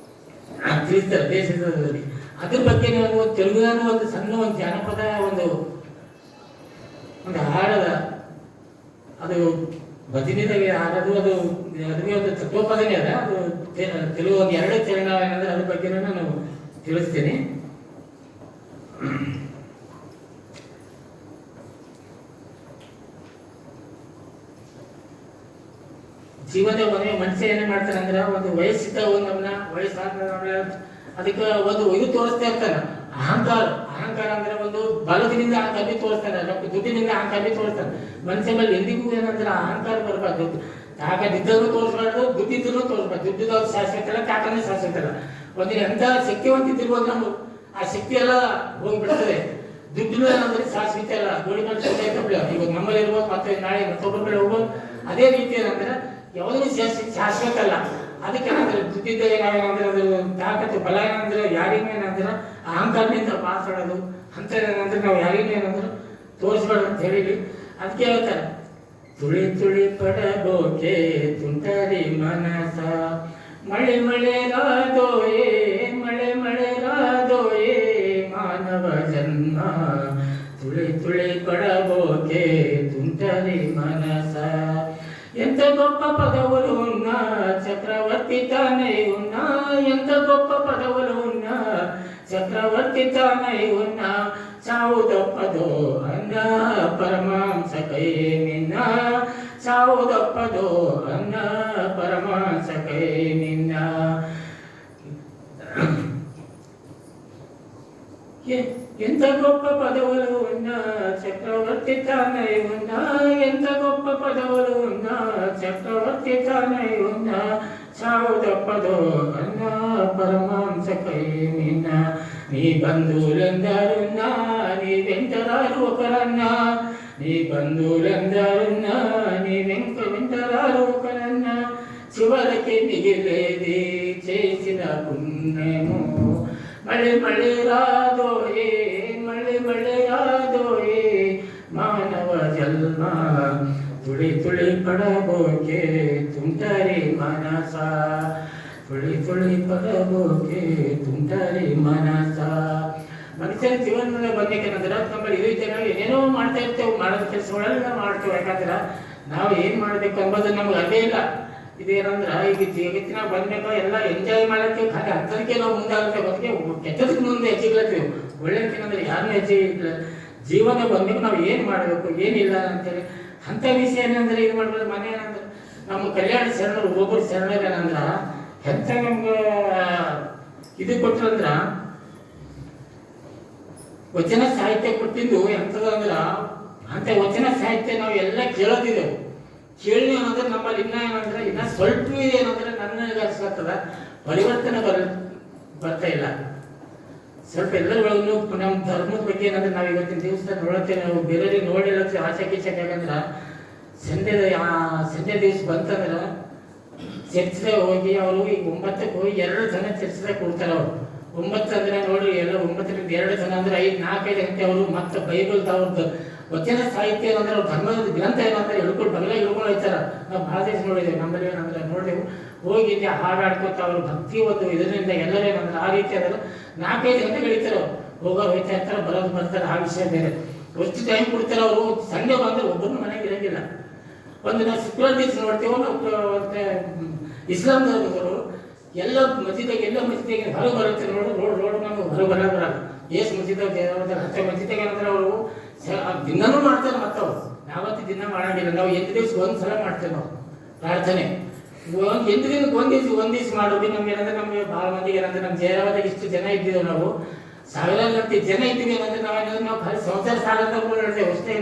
ತಿಳಿಸ್ತಾರೆ ದೇಶದಲ್ಲಿ. ಅದ್ರ ಬಗ್ಗೆ ನಾವು ತೆಲುಗುದಾನು ಒಂದು ಸಣ್ಣ ಒಂದು ಜಾನಪದ ಒಂದು ಹಾಡದ ಅದು ಭಜನೆದಾಗೆ ಹಾಡೋದು ಅದು ಅದುವೇ ಒಂದು ತತ್ವಪದನೇ ಅದ. ಅದು ತೆಲುಗು ಒಂದು 2 ಚರಣ ಏನಂದ್ರೆ ಅದ್ರ ಬಗ್ಗೆ ನಾನು ತಿಳಿಸ್ತೀನಿ. ಜೀವನದ ಮನೆ ಮನುಷ್ಯ ಏನೇ ಮಾಡ್ತಾನೆ ಅಂದ್ರೆ ಒಂದು ವಯಸ್ಸಿದ್ದ ಒಂದು ವಯಸ್ಸಾದ ಅದಕ್ಕೆ ಒಂದು ಇದು ತೋರಿಸ್ತಾ ಇರ್ತಾನೆ. ಅಹಂಕಾರ ಅಂದ್ರೆ ಒಂದು ಬಲದಿಂದ ಅಹಂಕಾರ ತೋರಿಸ್ತಾನೆ, ದುಡ್ಡಿನಿಂದ ಅಹಂಕಾರ ತೋರಿಸ್ತಾನೆ. ಮನುಷ್ಯ ಮೇಲೆ ಎಂದಿಗೂ ಏನಂದ್ರೆ ಅಹಂಕಾರ ಬರಬಾರ್ದು. ತಾಕದಿದ್ದನ್ನು ತೋರಿಸ್ಬಾರ್ದು, ದುಡ್ಡಿದ್ದನ್ನು ತೋರಿಸ್ಬಾರ್ದು. ದುಡ್ಡಿದ ಶಾಶ್ವತ ಇಲ್ಲ, ತಾಕನೇ ಶಾಶ್ವತ ಇಲ್ಲ. ಒಂದಿನ ಎಂತ ಶಕ್ತಿವಂತಿದ್ದಿರ್ಬೋದು ನಾವು ಆ ಶಕ್ತಿ ಎಲ್ಲ ಹೋಗ್ಬಿಡ್ತದೆ. ದುಡ್ಡು ಏನಂದ್ರೆ ಶಾಶ್ವತ ಇಲ್ಲ, ಗೋಡಿ ಮಾಡಿ ಇವಾಗ ನಮ್ಮಲ್ಲಿ ಇರ್ಬೋದು, ಮತ್ತೆ ನಾಳೆ ಮತ್ತೊಬ್ಬರ ಕಡೆ ಹೋಗ್ಬೋದು. ಅದೇ ರೀತಿ ಏನಂದ್ರೆ ಯಾವುದೂ ಶಾಶ್ವತ ಅಲ್ಲ. ಅದಕ್ಕೆ ಏನಂದ್ರೆ ದುಡ್ಡಿದ್ದ ನಾವೇನಂದ್ರೆ ಅದು ತಾಕತ್ತು ಬಲ ಏನಂದ್ರೆ ಯಾರಿಗೂ ಏನಂದ್ರೆ ಅಹಂಕಾರದಿಂದ ಮಾತಾಡೋದು ಅಂತ ಏನಂದ್ರೆ ನಾವು ಯಾರಿಗೂ ಏನಂದ್ರೆ ತೋರಿಸ್ಬಾರ್ದು ಅಂತ ಹೇಳಿ ಅದಕ್ಕೆ ಹೇಳ್ತಾರೆ. ತುಳಿ ತುಳಿ ಪಡಬೋಕೆ ತುಂಟರಿ ಮನಸ ಮಳೆ ರಾದೋಯೇ ಮಳೆ ರಾದೋಯೇ ಮಾನವ ಜನ್ಮ ತುಳಿ ತುಳಿ ಪಡಬೋಕೆ ತುಂಟರಿ ಮನಸ. ఎంత గొప్ప పదవులు ఉన్నా చక్రవర్తి తానై ఉన్నా, ఎంత గొప్ప పదవులు ఉన్నా చక్రవర్తి తానై ఉన్నా, చావు తప్పదో అన్న పరమాంసకై నిన్న, చావు తప్పదో అన్న పరమాంసకై నిన్న. ఎంత గొప్ప పదవులు ఉన్నా చక్రవర్తి తానై ఉన్నా, ఎంత గొప్ప ಪದಗಳು ಉನ್ನ ಚಕ್ರವರ್ತಿ ತಾನೇ ಉನ್ನ ಸಾವುದ ಪದೋ ಅನ್ನ ಪರಮಾಂಸ ಕೈ ನಿನ್ನ ನೀ ಬಂಧುಲೆಂದರುನ್ನ ನೀ ವೆಂಟರಾರು ఒకరన్న నీ బంధువులందరున్న నీ వెంటరారు ఒకరన్న చివరికి మిగిలేది చేసిన పుణ్యము మళ్ళీ మళ్ళీ రాదోయే మళ్ళీ మళ్ళీ రాదోయే మానవ జన్మ ತುಳಿ ತುಳಿ ಪಡಬೋಕೆ ತುಂಟರಿ ಮನಸ ತುಳಿ ತುಳಿ ಪಡಬೋಕೆ ತುಂಟರಿ ಮನಸ ಮನುಷ್ಯನ ಜೀವನದಲ್ಲಿ ಬಂದೇಕಂದ್ರೆ ನಮ್ಮಲ್ಲಿ ಇದೇ ಜನ ಏನೇನೋ ಮಾಡ್ತಾ ಇರ್ತೇವೆ, ಮಾಡೋದ ಕೆಲಸಗಳೆಲ್ಲ ಮಾಡ್ತೇವೆ. ಯಾಕಂದ್ರೆ ನಾವು ಏನು ಮಾಡಬೇಕು ಅಂಬೋದು ನಮ್ಗೆ ಅದೇ ಇಲ್ಲ. ಇದೇನಂದ್ರೆ ಈಗ ಜಗತ್ತಿನಾಗ ಬಂದ್ಬೇಕು ಎಲ್ಲ ಎಂಜಾಯ್ ಮಾಡೋಕ್ಕೆ ಹಾಗೆ ಹತ್ತದಕ್ಕೆ ನಾವು ಮುಂದಾಗುತ್ತೆ, ಅದಕ್ಕೆ ಕೆಟ್ಟದಕ್ಕೆ ಮುಂದೆ ಹೆಚ್ಚಿಗ್ಲತ್ತೀವಿ. ಒಳ್ಳೆದಕ್ಕೇನಂದ್ರೆ ಯಾರನ್ನೂ ಹೆಚ್ಚಿ ಇಲ್ಲ. ಜೀವನ ಬಂದ್ಬೇಕು ನಾವು ಏನು ಮಾಡಬೇಕು ಏನಿಲ್ಲ ಅಂತೇಳಿ ಅಂಥ ವಿಷಯ ಏನಂದ್ರೆ ಇದು ಮಾಡ್ಬೋದು. ಮನೆ ಏನಂದ್ರೆ ನಮ್ಮ ಕಲ್ಯಾಣ ಶರಣರು ಒಬ್ಬರು ಶರಣರು ಏನಂದ್ರೆ ಎಂಥ ನಮ್ಗೆ ಇದು ಕೊಟ್ಟರಂದ್ರ ವಚನ ಸಾಹಿತ್ಯ ಕೊಟ್ಟಿದ್ದು ಎಂಥದಂದ್ರ ಅಂತ ವಚನ ಸಾಹಿತ್ಯ ನಾವು ಎಲ್ಲ ಕೇಳೋದಿದ್ದೆವು. ಕೇಳಿ ಏನಂದ್ರೆ ನಮ್ಮಲ್ಲಿ ಇನ್ನ ಏನಂದ್ರೆ ಇನ್ನ ಸ್ವಲ್ಪ ಏನಂದ್ರೆ ನನಗೆ ಅನ್ಸ್ಲತ್ತದ ಪರಿವರ್ತನೆ ಬರ್ತಾ ಇಲ್ಲ. ಸ್ವಲ್ಪ ಎಲ್ಲರೂ ನಮ್ಮ ಧರ್ಮದ ಬಗ್ಗೆ ಏನಂದ್ರೆ ನಾವು ಇವತ್ತಿನ ದಿವಸ ನೋಡುತ್ತೇವೆ, ನಾವು ಬೇರೆಯವ್ರಿಗೆ ನೋಡಿರತ್ತೆ ಆಚೆ ಗೀಚೆ. ಯಾಕಂದ್ರೆ ಸಂಜೆ ದಿವಸ ಬಂತಂದ್ರೆ ಚರ್ಚ್ದಾಗ ಹೋಗಿ ಅವರು ಈಗ 9ಕ್ಕೆ ಹೋಗಿ 2 ಜನ ಚರ್ಚ್ದಾಗ ಕೊಡ್ತಾರೆ. ಅವರು 9 ಅಂದ್ರೆ ನೋಡಿ ಎಲ್ಲ 9ರಿಂದ 2 ಜನ ಅಂದ್ರೆ 4-5 ಗಂಟೆ ಅವರು ಮತ್ತೆ ಬೈಬಲ್ ಅವ್ರದ್ದು ವಚನ ಸಾಹಿತ್ಯ ಏನಂದ್ರೆ ಅವ್ರ ಧರ್ಮದ ಗ್ರಂಥ ಏನಂದ್ರೆ ಹಿಡ್ಕೊಂಡು ಬಗಲ ಹಿಡ್ಕೊಂಡು ಹೋಯ್ತಾರ. ನಾವು ಭಾಳ ದೇಶ ನೋಡಿದ್ದೇವೆ, ನಮ್ಮಲ್ಲಿ ಏನಂದ್ರೆ ನೋಡಿದೆವು. ಹೋಗಿ ಹಾಡಾಡ್ಕೊತ ಅವರು ಭಕ್ತಿ ಒಂದು ಇದರಿಂದ ಎಲ್ಲರೂ ಏನಂದ್ರೆ ಆ ರೀತಿ ಅದರ 4-5 ಗಂಟೆ ಕಳೀತಾರೆ. ಹೋಗೋರು ಹೋಯ್ತಾ ಇರ್ತಾರೆ, ಬರೋದು ಬರ್ತಾರೆ, ಆ ವಿಷಯ ಬೇರೆ. ಎಷ್ಟು ಟೈಮ್ ಕೊಡ್ತಾರೆ ಅವರು. ಸಂಡೆ ಬಂದ್ರೆ ಒಬ್ಬರು ಮನೆಗೆ ಇರಂಗಿಲ್ಲ. ಒಂದು ನಾವು ಶುಕ್ರವಾರ ದಿವಸ ನೋಡ್ತೇವೆ, ನಾವು ಇಸ್ಲಾಂ ಧರ್ಮದವರು ಎಲ್ಲ ಮಸೀದಾಗ ಹೊರಗೆ ಬರುತ್ತೆ ರೋಡ್ ನಮ್ಗೆ ಹೊರಗೆ ಬರಲ್ಲ. ಎಷ್ಟು ಮಸೀದಾಗ 10 ಮಸೀದಾಗ ಏನಂದ್ರೆ ಅವರು ದಿನನೂ ಮಾಡ್ತಾರೆ. ಮತ್ತವ್ರು ಯಾವತ್ತು ದಿನ ಮಾಡಂಗಿಲ್ಲ. ನಾವು 8 ದಿವಸ ಒಂದ್ಸಲ ಮಾಡ್ತೇವೆ ನಾವು ಪ್ರಾರ್ಥನೆ. 8 ದಿನಕ್ಕೆ ಒಂದ್ ದಿವಸ ಮಾಡೋದು. ನಮ್ಗೆ ಏನಂದ್ರೆ ನಮ್ಗೆ ಭಾಳ ಮಂದಿಗೆ ಏನಂದ್ರೆ ನಮ್ಮ ಜಯರಾಬಾದಾಗ ಇಷ್ಟು ಜನ ಇದ್ದೀವಿ, ನಾವು ಸಾವಿರಾರು ಜನ ಇದ್ದೀವಿ ಏನಂದ್ರೆ ನಾವು ಸಂಸಾರ ಸಾಲಂತ ಹೇಳ್ತೇವೆ ಅಷ್ಟೇ.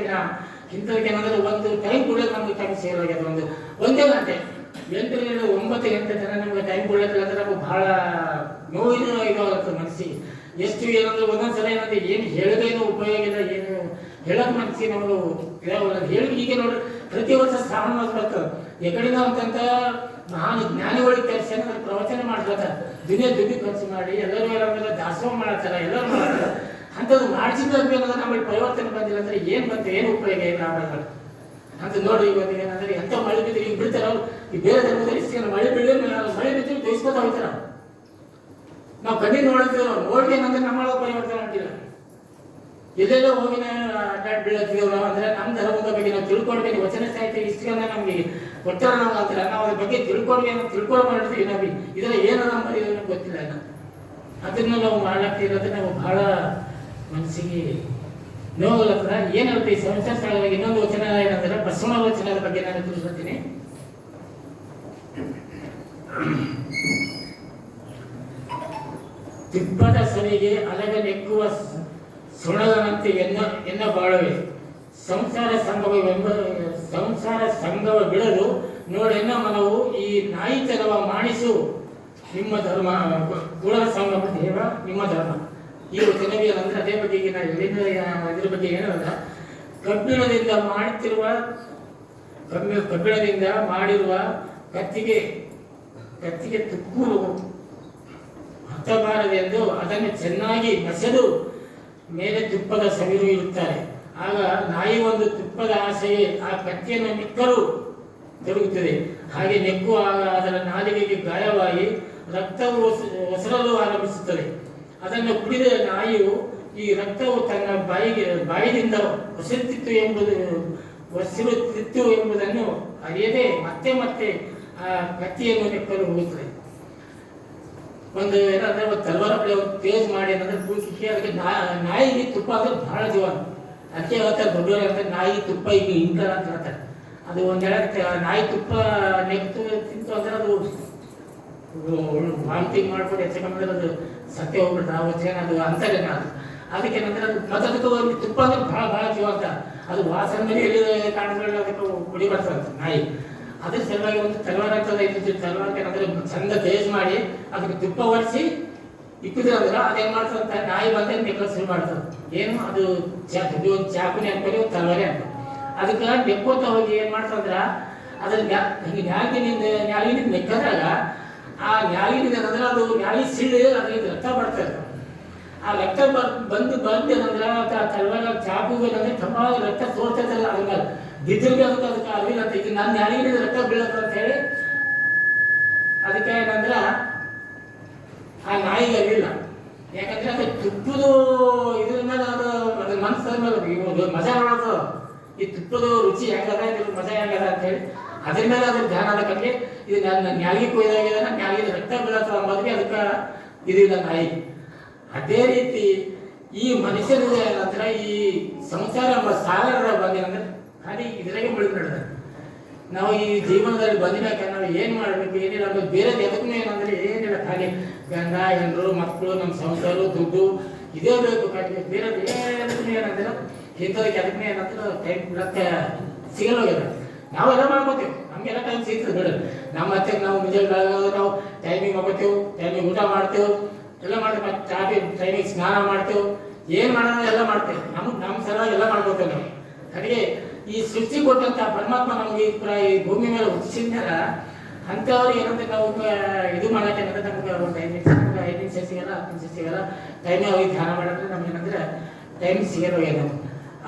ಇಂಥದಕ್ಕೆ ಏನಂದ್ರೆ ಒಂದು ಟೈಮ್ ಕೂಡ ನಮ್ಗೆ ಟೈಮ್ ಸೇರಾಗ್ಯದ. ಒಂದೇ ಗಂಟೆ 8ರಿಂದ 9 ಗಂಟೆ ತನಕ ನಮ್ಗೆ ಟೈಮ್ ಕೊಡೋದಿಲ್ಲ ಅಂದ್ರೆ ನಮ್ಗೆ ಭಾಳ ನೋವಿನ ಇದಾಗುತ್ತೆ ಮನಸ್ಸಿಗೆ. ಎಷ್ಟು ಏನಂದ್ರೆ ಒಂದೊಂದ್ಸಲ ಏನಂದ್ರೆ ಏನು ಹೇಳೋದೇನು ಉಪಯೋಗ ಇಲ್ಲ, ಏನು ಹೇಳೋದು ಮನಸ್ಸಿಗೆ ನಮಗೆ ಇದಾಗಲ್ಲ. ಹೇಳಿ ಈಗ ನೋಡಿ ಪ್ರತಿ ವರ್ಷ ಶ್ರಾವಣ ಮಾಸ ಬರ್ತದೆ. ಎಕಡಿನ ಅಂತಂತ ಮಹಾನ್ ಜ್ಞಾನಿಗಳಿಗೆ ಕೆಲಸ ಏನಾದ್ರೆ ಪ್ರವಚನ ಮಾಡ್ತಾರೆ. ದುಡ್ಡು ಖರ್ಚು ಮಾಡಿ ಎಲ್ಲರೂ ಏನಂದ್ರೆ ದಾಸೋಹ ಮಾಡತ್ತಾರ, ಎಲ್ಲರೂ ಮಾಡ್ತಾರೆ. ಅಂಥದ್ದು ಮಾಡಿಸಿದ್ರೆ ನಮ್ಮಲ್ಲಿ ಪರಿವರ್ತನೆ ಬಂದಿಲ್ಲ ಅಂದ್ರೆ ಏನು ಬಂತು, ಏನು ಉಪಯೋಗ ಇಲ್ಲ ಆಗಲ್ಲ ಅಂತ ನೋಡಿ. ಇವಾಗ ಏನಂದ್ರೆ ಎಂಥ ಮಳೆ ಬಿದ್ದರೆ ಈಗ ಬಿಡ್ತಾರೆ ಅವ್ರು. ಈ ಬೇರೆ ಧರ್ಮದಲ್ಲಿ ಮಳೆ ಬಿದ್ದರೆ ತೋರಿಸ್ಕೊತ ಹೋಗ್ತಾರ. ನಾವು ಕಣ್ಣಿಗೆ ನೋಡ್ತೀವಿ, ನೋಡಿ ಏನಂದ್ರೆ ನಮ್ಮೊಳಗೆ ಪರಿವರ್ತನೆ ಮಾಡ್ತಿಲ್ಲ. ಎಲ್ಲೆಲ್ಲೋ ಹೋಗಿ ಅಡ್ಡಾಡ್ ಬೀಳತ್ತೀವಿ ನಾವು. ಅಂದ್ರೆ ನಮ್ಮ ಧರ್ಮದ ಬಗ್ಗೆ ನಾವು ತಿಳ್ಕೊಳ್ಬೇಕು. ವಚನ ಸಾಹಿತ್ಯ ಇಷ್ಟನ್ನ ನಮಗೆ ಕೊಟ್ಟಾರ ನಾವು ಅಂತೀರ. ನಾವು ಅದ್ರ ಬಗ್ಗೆ ತಿಳ್ಕೊಂಡು ಮಾಡಿರ್ತೀವಿ. ನಾವು ಇದರ ಏನೋ ನಮ್ಮಲ್ಲಿ ಗೊತ್ತಿಲ್ಲ. ಅದನ್ನ ನಾವು ಮಾಡಕ್ಕೆ ಇರೋದ್ರೆ ನಾವು ಬಹಳ ಮನಸ್ಸಿಗೆ ನೋವಾಗ್ಲತ್ತದ. ಏನಾಗುತ್ತೆ ಈ ಸಂಸಾರ ಸ್ಥಳದಾಗ ಇನ್ನೊಂದು ವಚನ ಏನಂದ್ರೆ ಬಸವನ ವಚನದ ಬಗ್ಗೆ ನಾನು ತಿಳಿಸ್ಕೊತೀನಿ. ತಿಪ್ಪದ ಸರಿಗೆ ಅಲಗ ನೆಕ್ಕುವ ಸುಣದನಂತೆ ಎನ್ನ ಬಾಳುವೆ ಸಂಸಾರ ಸಂಗವ ಬಿಡಲು ನೋಡೆನ್ನ ಮನವು ಈ ನಾಯಿತನವ ಮಾಡಿಸು ನಿಮ್ಮ ಧರ್ಮ ಗುಣದ ಸಂಗಮ ದೇವ ನಿಮ್ಮ ಧರ್ಮ. ಈ ವಚನವೇ ಏನಂದ್ರೆ ಅದೇ ಬಗ್ಗೆ ಈಗ ನಾನು ಇದ್ರ ಬಗ್ಗೆ ಏನಂದ್ರೆ ಕಬ್ಬಿಣದಿಂದ ಮಾಡಿರುವ ಕತ್ತಿಗೆ ತುಕ್ಕು ಹತ್ತಬಾರದೆಂದು ಅದನ್ನು ಚೆನ್ನಾಗಿ ಮಸೆದು ಮೇಲೆ ತುಪ್ಪದ ಸವಿರು ಇರುತ್ತಾರೆ. ಆಗ ನಾಯಿ ಒಂದು ತುಪ್ಪದ ಆಸೆಯೇ ಆ ಕತ್ತಿಯನ್ನು ನೆಕ್ಕಲು ತಿರುಗುತ್ತದೆ. ಹಾಗೆ ನೆಕ್ಕುವಾಗ ಅದರ ನಾಲಿಗೆಗೆ ಗಾಯವಾಗಿ ರಕ್ತವು ಒಸರಲು ಆರಂಭಿಸುತ್ತದೆ. ಅದನ್ನು ಕುಡಿದ ನಾಯಿಯು ಈ ರಕ್ತವು ತನ್ನ ಬಾಯಿಯಿಂದ ಒಸರುತ್ತಿತ್ತು ಎಂಬುದನ್ನು ಅರಿಯದೆ ಮತ್ತೆ ಮತ್ತೆ ಆ ಕತ್ತಿಯನ್ನು ನೆಕ್ಕಲು ಹೋಗುತ್ತದೆ. ಒಂದು ಏನಾದ್ರೆ ಒಂದು ತಲವಾರ ಬಳಿ ತೇಜ್ ಮಾಡಿ ಏನಂದ್ರೆ ಕೂಕಿ ಅದಕ್ಕೆ ನಾಯಿಗೆ ತುಪ್ಪ ಅಂದ್ರೆ ಬಹಳ ಜೀವ. ಅದಕ್ಕೆ ಹೇಳ್ತಾರೆ ದೊಡ್ಡವರು ಹೇಳ್ತಾರೆ ನಾಯಿ ತುಪ್ಪ ಈಗ ಇಂಕರ್ ಅಂತ ಹೇಳ್ತಾರೆ. ಅದು ಒಂದು ಹೇಳಕ್ಕೆ ನಾಯಿ ತುಪ್ಪ ನೆಕ್ತು ತಿಂತು ಅಂದ್ರೆ ಅದು ವಾಮಿಟಿಂಗ್ ಮಾಡ್ಕೊಂಡು ಹೆಚ್ಚು ಕಮ್ಮಿ ಅದು ಸತ್ಯ ಹೋಗ್ಬಿಟ್ರೆ ಆ ವಚನ ಅದು ಅಂತಾರೆ. ಅದಕ್ಕೆ ನಂತರ ಮತ್ತೆ ಅದಕ್ಕೆ ಒಂದು ತುಪ್ಪ ಅಂದ್ರೆ ಭಾಳ ಜೀವಂತ, ಅದು ವಾಸನೆ ಮೇಲೆ ಎಲ್ಲಿ ಕಾಣಿಸ್ಕೊಳ್ಳಿ ಅದಕ್ಕೆ ಕುಡಿ ಬರ್ತದೆ ನಾಯಿ. ಅದ್ರ ಸಲುವಾಗಿ ಒಂದು ತಲವಾರ ಆಗ್ತದೆ, ಇದು ತಲವಾರಕ್ಕೆ ಅಂದ್ರೆ ಚಂದ ಬೇಸ್ ಮಾಡಿ ಅದಕ್ಕೆ ತುಪ್ಪ ಒರೆಸಿ ಇಕ್ಕಿದ್ರೆ ಅಂದ್ರೆ ಅದೇನ್ ಮಾಡ್ತದಂತ ನಾಯಿ ಬಂದ್ರೆ ನೆಕ್ಕಲು ಶುರು ಮಾಡ್ತದೆ. ಏನು ಅದು ಒಂದು ಚಾಕುನಿ ಅನ್ಕೊಳ್ಳಿ, ಒಂದು ತಲವಾರಿ ಅಂತ. ಅದಕ್ಕೆ ನೆಕ್ಕೋತ ಹೋಗಿ ಏನ್ ಮಾಡ್ತಂದ್ರ ಅದ್ರ ನ್ಯಾಲಿನಿಂದ ನೆಕ್ಕದಾಗ ಆ ನ್ಯಾಲಿನಿಂದ ಅಂದ್ರೆ ಅದು ನ್ಯಾಲಿ ಸಿಳ್ಳಿ ಅದರಿಂದ ರಕ್ತ ಬರ್ತಾ ಇರ್ತದೆ. ಆ ರಕ್ತ ಬಂದೇನಂದ್ರೆ ತಲವಾರ ಚಾಕು ಅಂದ್ರೆ ತುಂಬಾ ರಕ್ತ ಸೋರ್ತಾ ಇರ್ತದೆ. ಅದ್ರ ಬಿದ್ದಿರ್ಗೆ ಅದಕ್ಕೆ ಅರಿವಿಲ್ಲ ಅಂತ. ಈಗ ನನ್ನ ನ್ಯಾಲಿನಿಂದ ರಕ್ತ ಬೀಳತ್ತ ಅಂತ ಹೇಳಿ ಅದಕ್ಕೆ ಏನಂದ್ರ ಆ ನಾಯಿಗೆ ಅರಿವಿಲ್ಲ. ಯಾಕಂದ್ರೆ ಅದು ತುಪ್ಪದ ಇದ್ರ ಮೇಲೆ ಅದ್ರ ಮನಸ್ಸದ ಮೇಲೆ ಮಜಾ ಮಾಡೋದು, ಈ ತುಪ್ಪದ ರುಚಿ ಹೆಂಗದ, ಇದ್ರ ಮಜಾ ಹೆಂಗದ ಅಂತ ಹೇಳಿ ಅದ್ರ ಮೇಲೆ ಅದ್ರ ಧ್ಯಾನ ಅದ ಕಣ್ಗೆ. ಇದು ನನ್ನ ನ್ಯಾಲಿಗೆ ಕೊಯ್ದಾಗಿದೆ, ನ್ಯಾಲಿಗೆ ರಕ್ತ ಬೀಳತ್ತ ಅಂಬೋದಕ್ಕೆ ಅದಕ್ಕೆ ಇದಿಲ್ಲ ನಾಯಿ. ಅದೇ ರೀತಿ ಈ ಮನುಷ್ಯನಿಗೆ ಏನಂದ್ರೆ ಈ ಸಂಸಾರ ಎಂಬ ಸಾಗರ ಬಂದೇನಂದ್ರೆ ಖಾಲಿ ಇದ್ರಾಗೆ ಮುಳುಗಿ ನಡೆದ. ನಾವು ಈ ಜೀವನದಲ್ಲಿ ಬಂದಿನಾಕ ನಾವು ಏನ್ ಮಾಡ್ಬೇಕು ಏನಿಲ್ಲ ಅಂದ್ರೆ ಬೇರೆ ಎದಕ್ಕೂ ಏನಂದ್ರೆ ಏನಿಲ್ಲ, ಖಾಲಿ ಗಂಡ ಹೆಣ್ಣರು ಮಕ್ಕಳು ನಮ್ಮ ಸಂಸಾರ ದುಡ್ಡು ಇದೇ ಬೇಕು. ಖಾಲಿ ಬೇರೆ ಏನಂದ್ರೆ ಇಂಥದಕ್ಕೆ ಅದಕ್ಕೆ ಏನಂದ್ರೆ ಟೈಮ್ ಬಿಡಕ್ಕೆ ಸಿಗಲ್ಲ ಹೋಗ್ಯದ. ನಾವೆಲ್ಲ ಮಾಡ್ಕೋತೇವೆ, ನಮ್ಗೆಲ್ಲ ಟೈಮ್ ಸಿಗ್ತದೆ ಬಿಡ. ನಮ್ಮ ಮತ್ತೆ ನಾವು ಮುಂಜಾನೆ ನಾವು ಟೈಮಿಗೆ ಹೋಗ್ತೇವೆ, ಟೈಮಿಗೆ ಊಟ ಮಾಡ್ತೇವೆ, ಎಲ್ಲ ಮಾಡ್ತೇವೆ, ಮತ್ತೆ ಟೈಮಿಗೆ ಸ್ನಾನ ಮಾಡ್ತೇವೆ, ಏನ್ ಮಾಡೋಣ ಎಲ್ಲ ಮಾಡ್ತೇವೆ. ನಮ್ಮ ಸಲುವಾಗಿ ಎಲ್ಲ ಮಾಡ್ಕೋತೇವೆ ನಾವು. ಹಾಗೆ ಈ ಸೃಷ್ಟಿ ಕೊಟ್ಟಂತ ಪರಮಾತ್ಮ ನಮ್ಗೆ ಈ ಭೂಮಿ ಮೇಲೆ ಹುಟ್ಟಿಸಿದ್ಮೇಲೆ ಅಂಥವ್ರು ಏನಂದ್ರೆ ನಾವು ಇದು ಮಾಡಕ್ಕೆ ಏನಂದ್ರೆ ನಮ್ಗೆ ಒಂದು 5 ನಿಮಿಷ ಸಿಗಲ್ಲ, 10 ನಿಮಿಷ ಸಿಗಲ್ಲ, ಟೈಮಿಗೆ ಹೋಗಿ ಧ್ಯಾನ ಮಾಡಿದ್ರೆ ನಮ್ಗೆ ಏನಂದ್ರೆ ಟೈಮ್ ಸಿಗಲ್ಲ. ಏನು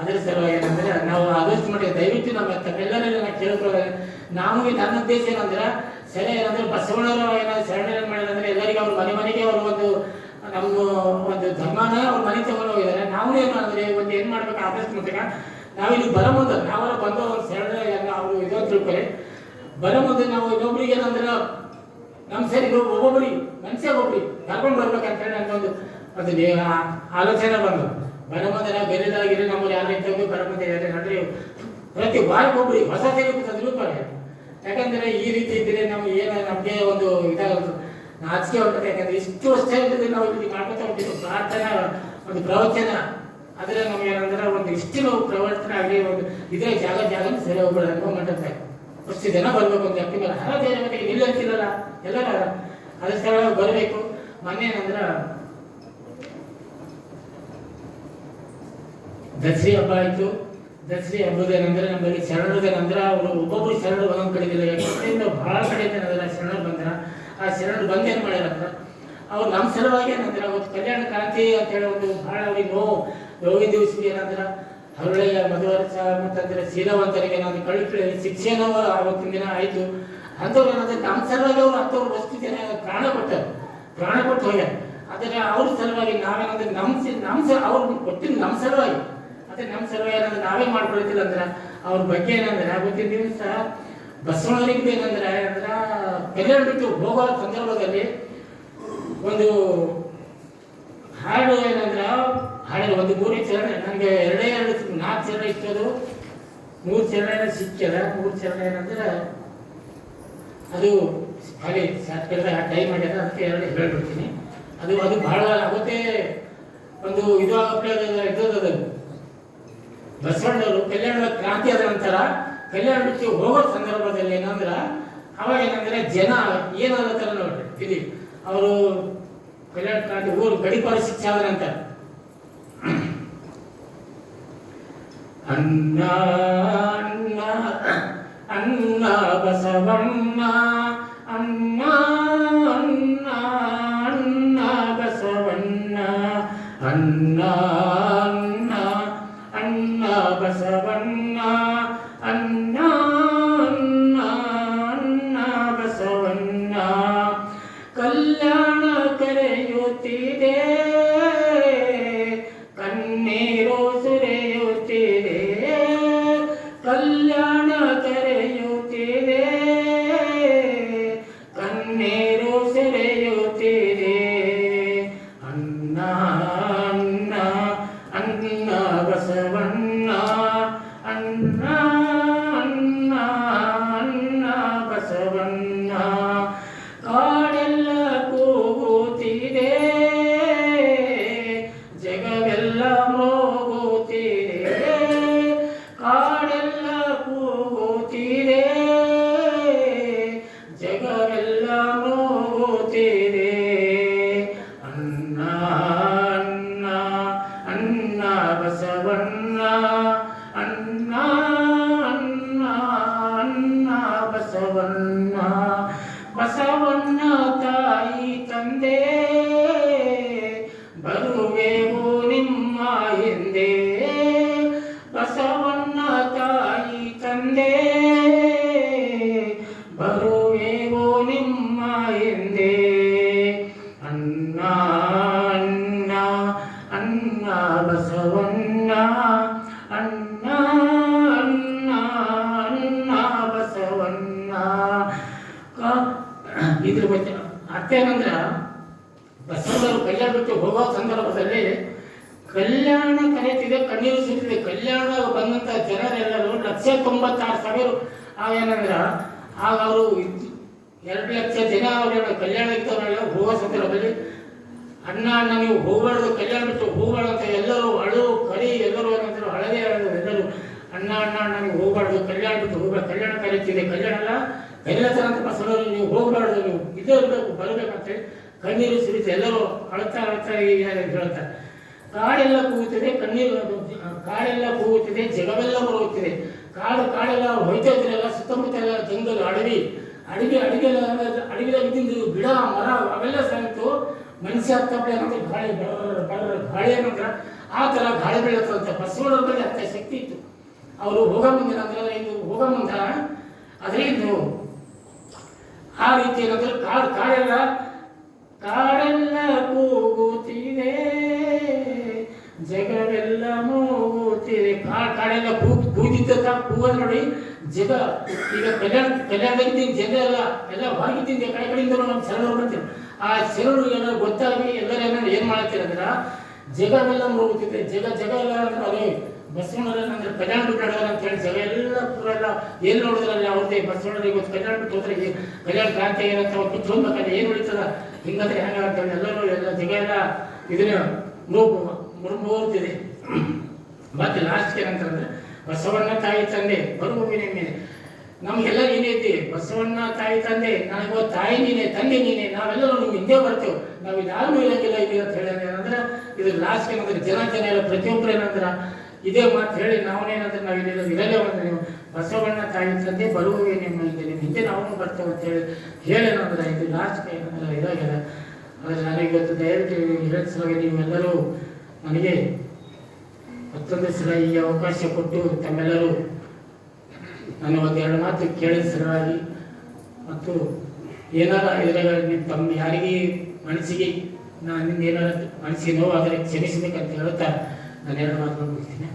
ಅದ್ರ ಸಲುವಾಗಿ ಏನಂದ್ರೆ ನಾವು ಆದಷ್ಟು ಮಾಡಿ ದಯವಿಟ್ಟು ನಮ್ಮ ತಮ್ಮೆಲ್ಲರಲ್ಲಿ ನಾವು ಕೇಳ್ಕೊಳ್ಳೋದು. ನಮಗೆ ನನ್ನ ಉದ್ದೇಶ ಏನಂದ್ರೆ ಸರಿ ಏನಂದ್ರೆ ಬಸವಣ್ಣವರು ಏನಾದ್ರು ಶರಣ ಮಾಡಿದ್ರೆ ಎಲ್ಲರಿಗೂ ಅವ್ರ ಮನೆಗೆ ಅವರು ಒಂದು ನಮ್ಮ ಒಂದು ಧರ್ಮನ ಅವ್ರ ಮನೆ ತಗೊಂಡು ಹೋಗಿದ್ದಾರೆ. ನಾವು ಏನು ಅಂದ್ರೆ ಒಂದು ಏನ್ ಮಾಡ್ಬೇಕು ಆದಷ್ಟು ಮಟ್ಟಿಗ ನಾವಿಲ್ಲಿ ಬರ ಮುಂದೆ ನಾವೆಲ್ಲ ಬಂದ ಒಂದು ಶರಣ ಅವರು ಇದು ಅಂತ ತಿಳ್ಕೊಳ್ಳಿ. ಬರ ಮುಂದೆ ನಾವು ಇನ್ನೊಬ್ರಿಗೆ ಏನಂದ್ರೆ ನಮ್ಮ ಸರಿ ಒಬ್ಬೊಬ್ಬರಿಗೆ ಮನುಷ್ಯ ಒಬ್ಬರಿಗೆ ಕರ್ಕೊಂಡು ಬರ್ಬೇಕಂತ ಹೇಳಿ ನನಗೊಂದು ಒಂದು ಆಲೋಚನೆ ಬಂದು ಬರ ಮುಂದೆ ನಾವು ಬೇರೆದಾಗಿರಿ ನಮ್ಮಲ್ಲಿ ಯಾರು ಇದ್ದಾಗ ಬರ ಮುಂದೆ ಅಂದ್ರೆ ಪ್ರತಿ ವಾರಕ್ಕೊಬ್ಬರಿಗೆ ಹೊಸ ಸೇರಿ ತಿಳ್ಕೊಳ್ಳಿ. ಯಾಕಂದ್ರೆ ಈ ರೀತಿ ಇದ್ರೆ ನಮ್ಗೆ ಏನು ನಮಗೆ ಒಂದು ಇದಾಗುತ್ತೆ, ನಾಚಿಕೆ ಹೊರಟದೆ. ಯಾಕಂದ್ರೆ ಇಷ್ಟು ವರ್ಷ ಇರ್ತದೆ ನಾವು ಇಲ್ಲಿ ಮಾಡ್ಕೊತಾ ಹೋಗ್ತೀವಿ ಪ್ರಾರ್ಥನಾ ಒಂದು ಪ್ರವಚನ, ಆದ್ರೆ ನಮ್ಗೆ ಏನಂದ್ರೆ ಒಂದು ಇಷ್ಟು ನಾವು ಪ್ರವರ್ತನೆ ಆಗಲಿ ಒಂದು ಇದ್ರೆ ಜಾಗ ಸರಿ ಹೋಗ್ಬೇಡ ಅನ್ಕೊಂಡ್ ಮಾಡ್ತಾರೆ. ಅಷ್ಟು ಜನ ಬರ್ಬೇಕು ಒಂದು ಅಕ್ಕಿ ಮೇಲೆ ಹರ ಬೇರೆ ಮತ್ತೆ ಇಲ್ಲಿ ಅಂತಿರಲ್ಲ ಎಲ್ಲರ ಅದ್ರ ಸ್ಥಳ ಬರಬೇಕು. ಮೊನ್ನೆ ಏನಂದ್ರ ದಸರಿ ಹಬ್ಬ ಆಯ್ತು. ದಸರಿ ಹಬ್ಬದೇನಂದ್ರೆ ನಮ್ಮಲ್ಲಿ ಶರಣರದೇನಂದ್ರ ಅವರು ಒಬ್ಬೊಬ್ರು ಶರಣರು ಒಂದೊಂದು ಕಡೆ ಇದ್ದಾರೆ. ಯಾಕಂದ್ರೆ ಬಹಳ ಕಡೆಯಿಂದ ಶರಣರು ಬಂದ್ರ ಆ ಶರಣರು ಬಂದು ಏನ್ ಮಾಡ್ಯಾರಂದ್ರ ಅವ್ರು ನಮ್ಮ ಸಲುವಾಗಿ ಏನಂದ್ರೆ ಅವತ್ತು ಕಲ್ಯಾಣ ಕ್ರಾಂತಿ ಅಂತ ಹೇಳಿ ಒಂದು ಬಹಳ ಅವ್ರಿಗೆ ನೋವಿನ ದಿವಸ ಏನಂದ್ರ ಹರಳೆಯ ಮಧುವರ್ಷ ಮತ್ತಂದ್ರೆ ಶೀಲವಂತರಿಗೆ ಏನಾದ್ರು ಕಳಿಕಳಿ ಶಿಕ್ಷೆನೂ ಅವತ್ತಿನ ದಿನ ಆಯ್ತು. ಅಂಥವ್ರು ಏನಂದ್ರೆ ನಮ್ಮ ಸಲುವಾಗಿ ಅವ್ರು ಅಂಥವ್ರು ವಸ್ತು ಜನ ಪ್ರಾಣ ಕೊಟ್ಟು ಹೋಗ್ಯಾರ. ಆದರೆ ಅವ್ರ ಸಲುವಾಗಿ ನಾವೇನಂದ್ರೆ ಅವ್ರು ಕೊಟ್ಟಿದ್ದು ನಮ್ಮ ಸಲುವಾಗಿ, ಅದೇ ನಮ್ಮ ಸಲುವಾಗಿ ಏನಂದ್ರೆ ನಾವೇ ಮಾಡ್ಕೊಳ್ತಿಲ್ಲ ಅಂದ್ರೆ ಅವ್ರ ಬಗ್ಗೆ ಏನಂದ್ರೆ ಅವತ್ತಿನ ದಿವಸ ಬಸವಣ್ಣರಿಗೆ ಏನಂದ್ರೆ ಕಲ್ಯಾಣ ಬಿಟ್ಟು ಹೋಗೋ ಸಂದರ್ಭದಲ್ಲಿ ಒಂದು ಹಾಡು ಏನಂದ್ರೆ ಹಾಡಿನ ಒಂದು 3 ಚರಣ ನನಗೆ 4 ಚರಣ ಇಷ್ಟದು, 3 ಚರಣ ಸಿಕ್ಕದ. 3 ಚರಣ ಏನಂದ್ರೆ ಅದು ಹಾಗೆ ಕೆಳಗೆ ಟೈಮ್ ಮಾಡ್ಯಾರ, ಅದಕ್ಕೆ 2 ಹೇಳ್ಬಿಡ್ತೀನಿ. ಅದು ಬಹಳ ಅವತ್ತೇ ಒಂದು ಇದು ಇದ್ದದ್ದು ಬಸವಣ್ಣವರು ಕಲ್ಯಾಣದ ಕ್ರಾಂತಿ ಆದ ನಂತರ ಕಲ್ಯಾಣ ಬಿಟ್ಟು ಹೋಗೋ ಸಂದರ್ಭದಲ್ಲಿ ಏನಂದ್ರ ಅವಾಗ ಏನಂದ್ರೆ ಜನ ಏನಾಗತ್ತಾರ ನೋಡ್ರಿ ಇಲ್ಲಿ ಅವರು ಕಲ್ಯಾಣ ಕ್ರಾಂತಿ ಊರು ಗಡಿಪಾರ ಶಿಕ್ಷೆ ಆದ ನಂತರ ಅನ್ನ ಅನ್ನ ಅನ್ನ ಬಸವಣ್ಣ ಅನ್ನ ಅನ್ನ ಅನ್ನ ಬಸವಣ್ಣ ಅನ್ನ ಅನ್ನ ಅನ್ನ ಬಸವಣ್ಣ ಅನ್ನ ಅನ್ನ ಅನ್ನ ಬಸವಣ್ಣ ಕಲ್ಯಾಣ ಕರೆಯುತ್ತಿದೆ ಕಣ್ಣೀರು ಸುರಿಯುತ್ತಿದೆ ಕಲ್ಯಾಣ ಕರೆಯುತ್ತಿದೆ ಕಣ್ಣೀರು ಸುರಿಯುತ್ತಿದೆ ಅನ್ನ ಅನ್ನ ಅನ್ನ ಬಸವಣ್ಣ ಅನ್ನ ಅನ್ನ ಅನ್ನ ಬಸವಣ್ಣ ಕಾಡೆಲ್ಲ ಕೂಗುತ್ತಿದೆ ಜಗವೆಲ್ಲ ಬಸವಣ್ಣ ಅಣ್ಣ ಅಣ್ಣ ಅಣ್ಣ ಬಸವಣ್ಣ ಬಸವಣ್ಣ ತಾಯಿ ತಂದೆ ಬರುವೆವು ನಿಮ್ಮ ಹಿಂದೆ ಬಸವಣ್ಣ ತಾಯಿ ತಂದೆ ಬರುವೆವು ನಿಮ್ಮ ಹಿಂದೆ ಅಣ್ಣ ಅಣ್ಣ ಅಣ್ಣ ಬಸವಣ್ಣ ಅಣ್ಣ ಅಣ್ಣ ಅಣ್ಣ ಬಸವಣ್ಣ ಇದ್ರ ಬಗ್ಗೆ ಅರ್ಥ ಏನಂದ್ರ ಬಸವಣ್ಣವರು ಕಲ್ಯಾಣ ಬಿಟ್ಟು ಹೋಗೋ ಸಂದರ್ಭದಲ್ಲಿ ಕಲ್ಯಾಣ ಕರೆಯುತ್ತಿದೆ, ಕಣ್ಣೀರು ಸುರಿತಿದೆ. ಕಲ್ಯಾಣ ಬಂದಂತ ಜನರೆಲ್ಲರೂ 1,96,000 ಏನಂದ್ರ ಆಗ ಅವರು 2 ಲಕ್ಷ ಜನ ಅವರ ಕಲ್ಯಾಣ ಇದ್ದವರೆಲ್ಲ ಹೋಗೋ ಸಂದರ್ಭದಲ್ಲಿ ಅಣ್ಣ ಅಣ್ಣ ನೀವು ಹೋಗಬಾರ್ದು, ಕಲ್ಯಾಣ ಬಿಟ್ಟು ಹೋಗಬಾರ್ದು ಅಂತ ಎಲ್ಲರೂ ಅಳು ಕರಿ ಎಲ್ಲರೂ ಏನಂದ್ರು ಹಳದೇ ಅಳು ಎಲ್ಲರೂ ಅಣ್ಣ ಅಣ್ಣ ಅಣ್ಣ ನೀವು ಹೋಗಬಾರ್ದು, ಕಲ್ಯಾಣ ಬಿಟ್ಟು ಹೋಗ್ಬಾರ್ದು, ಕಲ್ಯಾಣ ಕರೆಯುತ್ತಿದೆ, ಕಲ್ಯಾಣ ಎಲ್ಲ ಕರೆಯತರಂತ ಬಸವಣ್ಣವರು ನೀವು ಹೋಗಬಾರ್ದು, ನೀವು ಇದೇ ಇರಬೇಕು ಬರಬೇಕಂತೇಳಿ ಕಣ್ಣೀರು ಸುರಿತು. ಎಲ್ಲರೂ ಅಳ್ತಾ ಅಳ್ತಾ ಹೇಳ್ತಾರೆ. ಕಾಡೆಲ್ಲ ಕೂಗುತ್ತಿದೆ, ಕಾಡೆಲ್ಲ ಕೂಗುತ್ತಿದೆ, ಜಗವೆಲ್ಲ ಬರುತ್ತಿದೆ. ಕಾಡೆಲ್ಲ ಹೊಯ್ತಾ ಇದ್ರೆಲ್ಲ ಸುತ್ತಮುತ್ತ ಎಲ್ಲ ಜಂಗಲ್ ಅಡವಿದಾಗಿದ್ದು ಗಿಡ ಮರ ಅವೆಲ್ಲ ಸಾಯ್ತು. ಮನುಷ್ಯ ಹತ್ತಪ್ಪಡೆ ಏನಂದ್ರೆ ಗಾಳಿ ಏನಂದ್ರೆ ಆ ಥರ ಗಾಳಿ ಬೆಳೆಯುತ್ತಂತ ಬಸವಣ್ಣವ್ರ ಬಗ್ಗೆ ಅಂತ ಶಕ್ತಿ ಇತ್ತು. ಅವರು ಹೋಗ ಮುಂದೆ ಅಂದ್ರೆ ಇದು ಹೋಗ ಮುಂದ ಆದ್ರೆ ಇದು ಆ ರೀತಿ ಏನಂದ್ರೆ ಕಾಡೆಲ್ಲ ಕೂಗುತ್ತಿದೆ, ಜಗವೆಲ್ಲ ಮೂಗುತ್ತಿದೆ. ಕಾಡೆಲ್ಲ ಕೂಗಿದ್ದ ಕೂಗೋದು ನೋಡಿ ಜಗ. ಈಗ ಕಲ್ಯಾಣದಾಗಿದ್ದೀನಿ ಜನ ಎಲ್ಲ ಹೊರಗಿದ್ದೀನಿ ಕಡೆಯಿಂದ ನಮ್ಮ ಶರಣರು ಬರ್ತೀವಿ. ಆ ಶರಣರು ಏನಾದ್ರು ಗೊತ್ತಾಗಿ ಎಲ್ಲರೂ ಏನ್ ಮಾಡತ್ತೀರ ಅಂದ್ರೆ ಜಗವೆಲ್ಲ ಮೂಗುತ್ತಿದೆ. ಜಗ ಎಲ್ಲ ಅಂದ್ರೆ ಅದೇ ಬಸವಣ್ಣವ್ರ ಅಂದ್ರೆ ಕಲ್ಯಾಣ ಬಿಟ್ಟು ನಡೆದಾರ ಅಂತ ಹೇಳಿ ಜಗ ಎಲ್ಲ ಪೂರ ಎಲ್ಲ ಏನ್ ನೋಡಿದ್ರಲ್ಲ ಅವ್ರದ್ದೇ ಬಸವಣ್ಣರಿಗೆ ಇವತ್ತು ಕಲ್ಯಾಣ ಬಿಟ್ಟು ಹೋದ್ರೆ ಕಲ್ಯಾಣ ಕ್ರಾಂತಿ ಏನಂತ ಅವ್ರು ಬಿಟ್ಟು ಹೋಗ್ಬೇಕಂದ್ರೆ ಏನ್ ಉಳಿತದ ಹಿಂಗಂದ್ರೆ ಹೆಂಗ ಅಂತೇಳಿ ಎಲ್ಲರೂ ಎಲ್ಲ ಜಗ ಎಲ್ಲ ಇದನ್ನ ಮುರುಮೂರ್ತಿದೆ. ಮತ್ತೆ ಲಾಸ್ಟ್ ಏನಂತಂದ್ರೆ ಬಸವಣ್ಣ ತಾಯಿ ತಂದೆ ಬರುವಿನ ಮೇಲೆ ನಮ್ಗೆಲ್ಲ ಏನೈತಿ ಬಸವಣ್ಣ ತಾಯಿ ತಂದೆ ನನಗೆ ತಾಯಿ ನೀನೆ ತಂದೆ ನೀನೆ ನಾವೆಲ್ಲರೂ ನಿಮ್ಗೆ ಹಿಂದೆ ಬರ್ತೇವೆ, ನಾವು ಇದಾರು ಇರಂಗಿಲ್ಲ ಇಲ್ಲಿ ಅಂತ ಹೇಳಿ ಏನಂದ್ರೆ ಇದು ಲಾಸ್ಟ್ ಏನಂದ್ರೆ ಜನ ಎಲ್ಲ ಪ್ರತಿಯೊಬ್ಬರು ಏನಂದ್ರೆ ಇದೇ ಮಾತು ಹೇಳಿ ನಾವೇನಂದ್ರೆ ನಾವು ಇರಲೇ ಬಂದ್ರೆ ನೀವು ಬಸವಣ್ಣ ತಾಯಿ ತಂದೆ ಬರುವಿಗೆ ನಿಮ್ಮ ಹಿಂದೆ ನಾವು ಬರ್ತೇವೆ ಅಂತ ಹೇಳೇನಂದ್ರೆ ಇದು ಲಾಸ್ಟ್ ಏನಂದ್ರೆ ಇದಾಗಿದೆ. ಆದರೆ ನನಗೆ ಇವತ್ತು ದಯವಿಟ್ಟು ಹೇಳಿ ಸಲುವಾಗಿ ನೀವೆಲ್ಲರೂ ನನಗೆ ಮತ್ತೊಂದು ಸಲ ಈ ಅವಕಾಶ ಕೊಟ್ಟು ತಮ್ಮೆಲ್ಲರೂ ನಾನು ಒಂದೆರಡು ಮಾತು ಕೇಳಿದ ಸಲುವಾಗಿ ಮತ್ತು ಏನಾರ ಇದರಲ್ಲಿ ತಮ್ಮ ಯಾರಿಗೆ ಮನಸ್ಸಿಗೆ ನಾನು ಏನಾರ ಮನಸ್ಸಿಗೆ ನೋವಾದರೆ ಕ್ಷಮಿಸಬೇಕಂತ ಹೇಳ್ತಾ ನಾನು 2 ಮಾತು ಮುಗಿಸ್ತೀನಿ.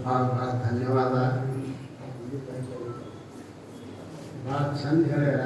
ಭಾಳ ಧನ್ಯವಾದ. ಭಾಳ ಚಂದ ಹೇಳ್ಯಾರ.